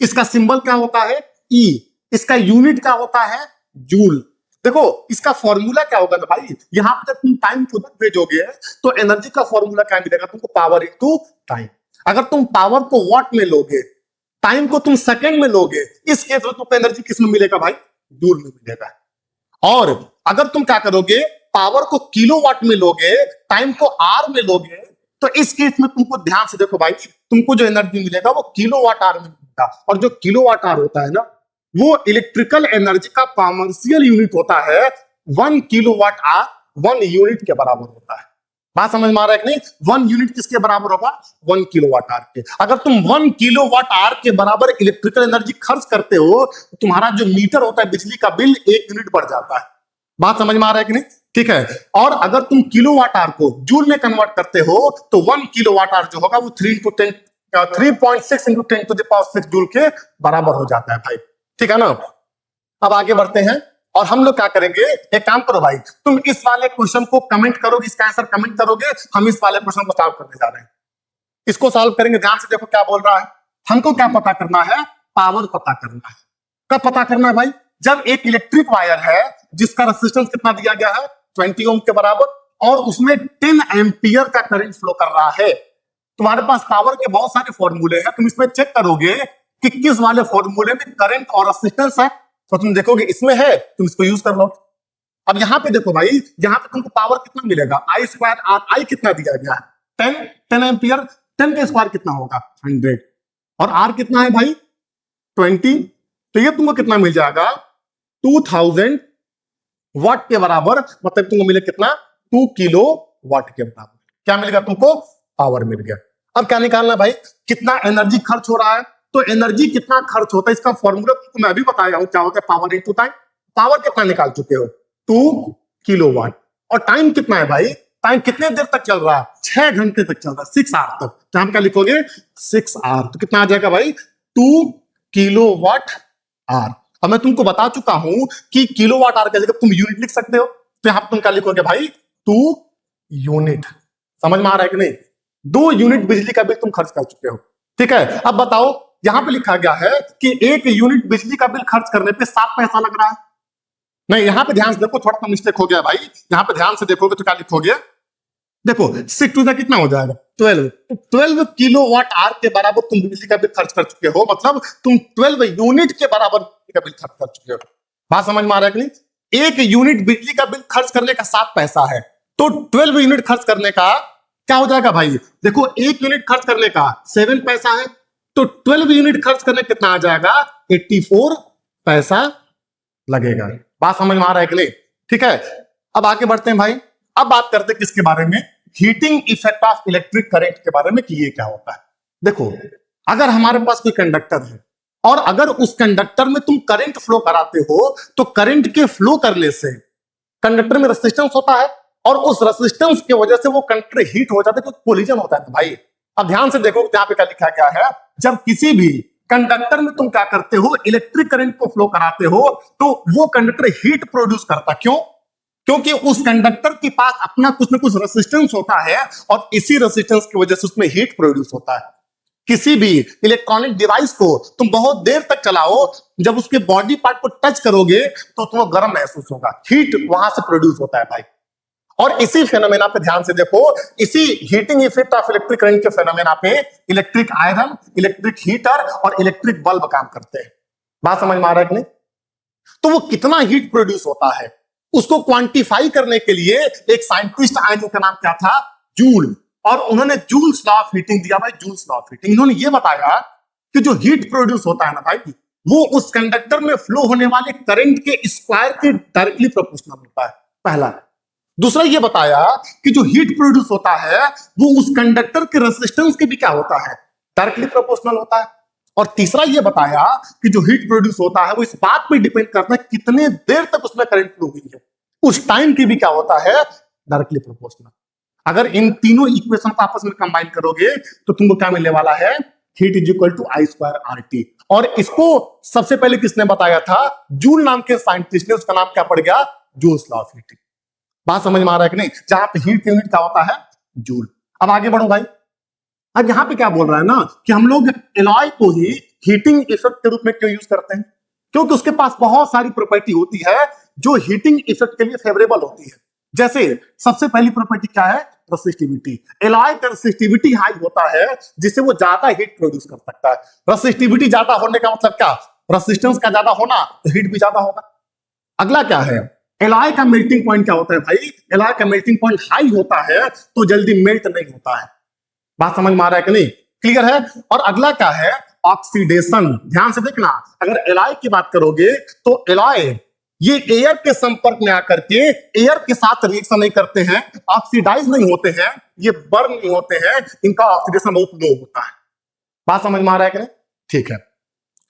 इसका सिंबल क्या होता है, E। इसका यूनिट क्या होता है, जूल। देखो इसका फॉर्मूला क्या होगा भाई, यहां पर जब तुम टाइम को भेजोगे तो एनर्जी का फॉर्मूला क्या मिलेगा तुमको, पावर इनटू टाइम। अगर तुम पावर को वॉट में लोगे टाइम को तुम सेकंड में लोगे, इस केस में तुमको एनर्जी किस में मिलेगा भाई? जूल में मिलेगा। और अगर तुम क्या करोगे, पावर को किलोवाट में लोगे, टाइम को आर में लोगे, तो इस केस में तुमको ध्यान से देखो भाई, तुमको जो एनर्जी मिलेगा वो किलोवाट आर में मिलेगा। और जो किलोवाट आर होता है ना, वो इलेक्ट्रिकल एनर्जी का कॉमर्शियल यूनिट होता है। 1 किलोवाट आर 1 यूनिट के बराबर होता है। बात समझ में आ रहा है कि नहीं? 1 यूनिट किसके बराबर होगा? 1 किलोवाट आर के। अगर तुम 1 किलोवाट आर के बराबर इलेक्ट्रिकल एनर्जी खर्च करते हो, तो तुम्हारा जो मीटर होता है बिजली का बिल 1 यूनिट बढ़ जाता है। बात समझ में आ रहा है कि नहीं? ठीक है। और अगर तुम किलोवाट आर को जूल में कन्वर्ट करते हो, तो 1 किलोवाट आर जो होगा वो 3.6 into 10 to the power 6 joule के बराबर हो जाता है भाई। ठीक है ना? अब आगे बढ़ते हैं और हम लोग क्या करेंगे, एक काम करो भाई, तुम इस वाले क्वेश्चन को कमेंट करोगे, इसका आंसर कमेंट करोगे, हम इस वाले क्वेश्चन को सॉल्व करने जा रहे हैं। इसको सॉल्व करेंगे, ध्यान से देखो क्या बोल रहा है। हमको क्या पता करना है? पावर पता करना है। कब पता करना है भाई? जब एक इलेक्ट्रिक वायर है जिसका रेजिस्टेंस कितना दिया गया है, 20 ओम के बराबर, और उसमें 10 एम्पियर का करंट फ्लो कर रहा है। तुम्हारे पास पावर के बहुत सारे फॉर्मूले हैं, तुम इसमें चेक करोगे कि किस वाले फॉर्मूले में करंट और रेजिस्टेंस है, तो तुम देखोगे इसमें है, तुम इसको यूज कर लो। अब यहां पे देखो भाई, यहां पे तुमको पावर कितना मिलेगा? आई स्क्वायर आर। आई कितना दिया गया है? 10 एम्पियर। 10 का स्क्वायर कितना होगा? 100। और आर कितना है भाई? 20। तो ये तुमको कितना मिल जाएगा? 2000 वाट के बराबर। मतलब तुमको मिले कितना? 2 किलो वाट के बराबर। क्या मिल गया तुमको? पावर मिल गया। अब क्या निकालना भाई? कितना एनर्जी खर्च हो रहा है। तो एनर्जी कितना खर्च होता है, इसका फॉर्मूला तुमको मैं अभी बताया हूं, क्या होता है? Power into time. पावर कितना निकाल चुके हो? 2 किलोवाट। और टाइम कितना है भाई? टाइम कितने देर तक चल रहा है? 6 घंटे तक चल रहा है, 6 आवर तक। तो हम क्या लिखोगे? 6 आवर। तो कितना आ जाएगा भाई? 2 किलोवाट आर। अब मैं तुमको बता चुका हूं कि किलोवाट आर की जगह तुम यूनिट लिख सकते हो, तो यहां तुम क्या लिखोगे भाई? 2 यूनिट। समझ में आ रहा है कि नहीं? 2 यूनिट बिजली का बिल तुम खर्च कर चुके हो। ठीक है। अब बताओ, यहां पे लिखा गया है कि 1 यूनिट बिजली का बिल खर्च करने पे 7 पैसा लग रहा है। नहीं, यहां पे ध्यान से देखो, थोड़ा सा मिस्टेक हो गया भाई। यहां पे ध्यान से देखोगे तो क्या लिखोगे? देखो 6 टू कितना हो जाएगा? 12। 12 किलोवाट आर के बराबर तुम बिजली का बिल खर्च कर चुके हो। मतलब तुम 12 यूनिट के बराबर बिजली का बिल खर्च कर चुके हो। बात समझ में आ रहा है कि नहीं? 1 यूनिट बिजली का बिल खर्च करने का 7 पैसा है, तो 12 यूनिट खर्च करने का क्या हो जाएगा भाई? देखो 1 यूनिट खर्च करने का 7 पैसा है, तो 12 यूनिट खर्च करने कितना आ जाएगा? 84 पैसा लगेगा। बात समझ में आ रहा है कि नहीं? ठीक है। अब आगे बढ़ते हैं भाई। अब बात करते हैं किसके बारे में? Heating effect of electric current के बारे में, कि ये क्या होता है। देखो, अगर हमारे पास कोई कंडक्टर है और अगर उस कंडक्टर में तुम करंट फ्लो कराते हो, तो करंट के फ्लो करने से कंडक्टर में रेजिस्टेंस होता है, और उस रेजिस्टेंस की वजह से वो कंडक्टर हीट हो जाता है, तो कोलिजन होता है भाई। अब ध्यान से देखो यहाँ पे क्या लिखा गया है। जब किसी भी कंडक्टर में तुम क्या करते हो? इलेक्ट्रिक करंट को फ्लो कराते हो, तो वो कंडक्टर हीट प्रोड्यूस करता। क्यों? क्योंकि उस कंडक्टर के पास अपना कुछ ना कुछ रेजिस्टेंस होता है, और इसी रेजिस्टेंस की वजह से उसमें हीट प्रोड्यूस होता है। किसी भी इलेक्ट्रॉनिक डिवाइस को तुम बहुत देर तक चलाओ, जब उसके बॉडी पार्ट को टच करोगे तो तुमको गर्म महसूस होगा, हीट वहां से प्रोड्यूस होता है भाई। और इसी फेनोमेना पे ध्यान से देखो, इसी heating effect of electric current के फेनोमेना पे इलेक्ट्रिक आयरन, इलेक्ट्रिक हीटर और इलेक्ट्रिक बल्ब काम करते हैं। बात समझ में आ रहा है कि नहीं? तो वो कितना हीट प्रोड्यूस होता है, उसको क्वांटिफाई करने के लिए एक साइंटिस्ट आए जिनका नाम क्या था? जूल। और उन्होंने जूल्स लॉ ऑफ हीटिंग दिया भाई, जूल्स लॉ ऑफ हीटिंग। इन्होंने ये बताया कि जो हीट प्रोड्यूस होता है ना भाई, वो उस कंडक्टर में फ्लो होने वाले करंट के स्क्वायर के डायरेक्टली प्रोपोर्शनल होता है, पहला। दूसरा ये बताया कि जो हीट प्रोड्यूस होता है वो उस कंडक्टर के रेजिस्टेंस के भी क्या होता है? डायरेक्टली प्रोपोर्शनल होता है। और तीसरा ये बताया कि जो हीट प्रोड्यूस होता है वो इस बात पे डिपेंड करता है कितने देर तक उसमें करंट फ्लो हुई है, उस टाइम की भी क्या होता है? Directly proportional. अगर इन तीनों इक्वेशन को आपस में कंबाइन करोगे तो तुमको क्या मिलने वाला है? Heat is equal to I square R T. और इसको सबसे पहले किसने बताया था? जूल नाम के साइंटिस्ट ने। उसका नाम क्या पड़ गया? Joules law of heating. बात समझ में आ रहा है कि नहीं? जहां पे हीट यूनिट क्या होता है? जूल। अब आगे बढ़ो भाई। अब यहां पे क्या बोल रहा है ना कि हम लोग एलॉय को ही हीटिंग इफेक्ट के रूप में क्यों यूज करते हैं? क्योंकि उसके पास बहुत सारी प्रॉपर्टी होती है जो हीटिंग इफेक्ट के लिए फेवरेबल होती है। जैसे सबसे पहली प्रॉपर्टी क्या है, रेसिस्टिविटी। एलॉय का रेसिस्टिविटी हाई होता है जिससे वो ज्यादा हीट प्रोड्यूस कर सकता है। रेसिस्टिविटी ज्यादा होने का मतलब क्या, रेसिस्टेंस का ज्यादा होना तो हीट भी ज्यादा होगा। अगला क्या है, एलॉय का मेल्टिंग पॉइंट क्या होता है भाई, एलॉय का मेल्टिंग पॉइंट हाई होता है तो जल्दी मेल्ट नहीं होता है। बात समझ में आ रहा है कि नहीं, क्लियर है। और अगला क्या है, ऑक्सीडेशन। ध्यान से देखना, अगर एलॉय की बात करोगे तो एलॉय ये एयर के संपर्क में आकर के एयर के साथ रिएक्शन नहीं करते हैं, ऑक्सीडाइज नहीं होते हैं, ये बर्न नहीं होते हैं, इनका ऑक्सीडेशन बहुत लो होता है। बात समझ में आ रहा है कि नहीं, ठीक है।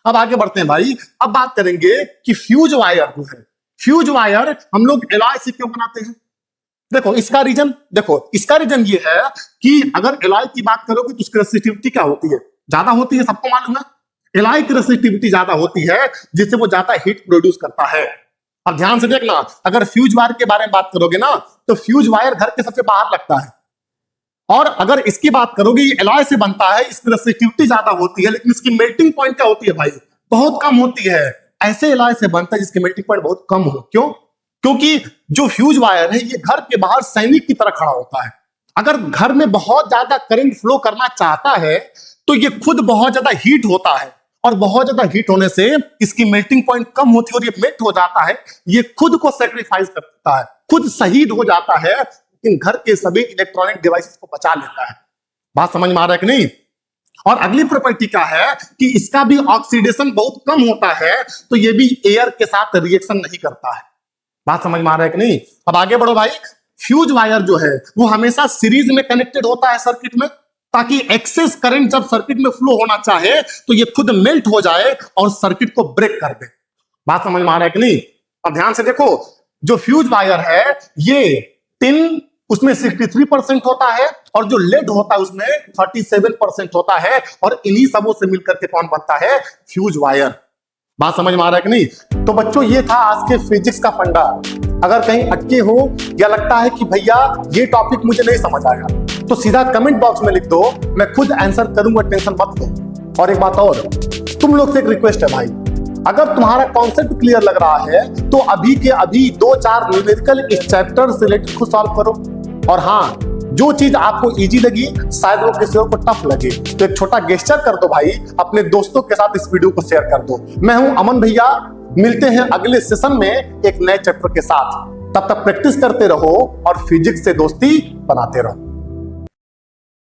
अब आगे बढ़ते हैं भाई, अब बात करेंगे कि फ्यूज वायर जो है, फ्यूज वायर हम लोग एलॉय से क्यों बनाते हैं। देखो इसका रीजन ये है कि अगर एलॉय की बात करोगे तो उसकी रेसिस्टिविटी क्या होती है, ज्यादा होती है, सबको मालूम है। एलॉय की रेसिस्टिविटी ज्यादा होती है जिससे वो ज्यादा हीट प्रोड्यूस करता है। अब ध्यान से देखना, अगर फ्यूज वायर के बारे में बात करोगे ना तो फ्यूज वायर घर के सबसे बाहर लगता है, और अगर इसकी बात करोगे ये एलॉय से बनता है, इसकी रेसिस्टिविटी ज्यादा होती है लेकिन इसकी मेल्टिंग पॉइंट क्या होती है भाई, बहुत कम होती है। ऐसे एलॉय से बनता है जिसकी मेल्टिंग पॉइंट बहुत कम हो। क्यों, क्योंकि जो फ्यूज वायर है ये घर के बाहर सैनिक की तरह खड़ा होता है। अगर घर में बहुत ज्यादा करंट फ्लो करना चाहता है तो ये खुद बहुत ज्यादा हीट होता है, और बहुत ज्यादा हीट होने से इसकी मेल्टिंग पॉइंट कम होती है और ये मेल्ट हो जाता है। ये खुद को सेक्रीफाइस कर देता है, खुद शहीद हो जाता है, लेकिन घर के सभी इलेक्ट्रॉनिक डिवाइसेस को बचा लेता है। बात समझ में आ रहा है कि नहीं। और अगली प्रॉपर्टी क्या है कि इसका भी ऑक्सीडेशन बहुत कम होता है, तो ये भी एयर के साथ रिएक्शन नहीं करता है। बात समझ में आ रहा है कि नहीं। अब आगे बढ़ो भाई, फ्यूज वायर जो है वो हमेशा सीरीज में कनेक्टेड होता है सर्किट में, ताकि एक्सेस करंट जब सर्किट में फ्लो होना चाहे तो ये खुद मेल्ट हो जाए और सर्किट को ब्रेक कर दे। बात समझ में आ रहा है कि नहीं। अब ध्यान से देखो, जो फ्यूज वायर है ये टिन उसमें 63% होता है, और जो लेड होता है उसमें 37% होता है, और इन्हीं सबों से मिलकर के कौन बनता है, फ्यूज वायर। बात समझ में आ रहा है कि नहीं। तो बच्चों ये था आज के फिजिक्स का फंडा। अगर कहीं अटके हो या लगता है कि भैया ये टॉपिक मुझे नहीं समझ आया तो सीधा कमेंट बॉक्स में लिख दो, मैं खुद आंसर करूंगा, टेंशन मत लो। और एक बात और, तुम लोग से एक रिक्वेस्ट है भाई, अगर तुम्हारा कॉन्सेप्ट क्लियर लग रहा है तो अभी के अभी 2-4 न्यूमेरिकल इस चैप्टर से रिलेटेड खुद सॉल्व करो। और हाँ, जो चीज आपको इजी लगी शायद वो किसी को टफ लगे तो एक छोटा गेस्चर कर दो भाई, अपने दोस्तों के साथ इस वीडियो को शेयर कर दो। मैं हूं अमन भैया, मिलते हैं अगले सेशन में एक नए चैप्टर के साथ। तब तक प्रैक्टिस करते रहो और फिजिक्स से दोस्ती बनाते रहो।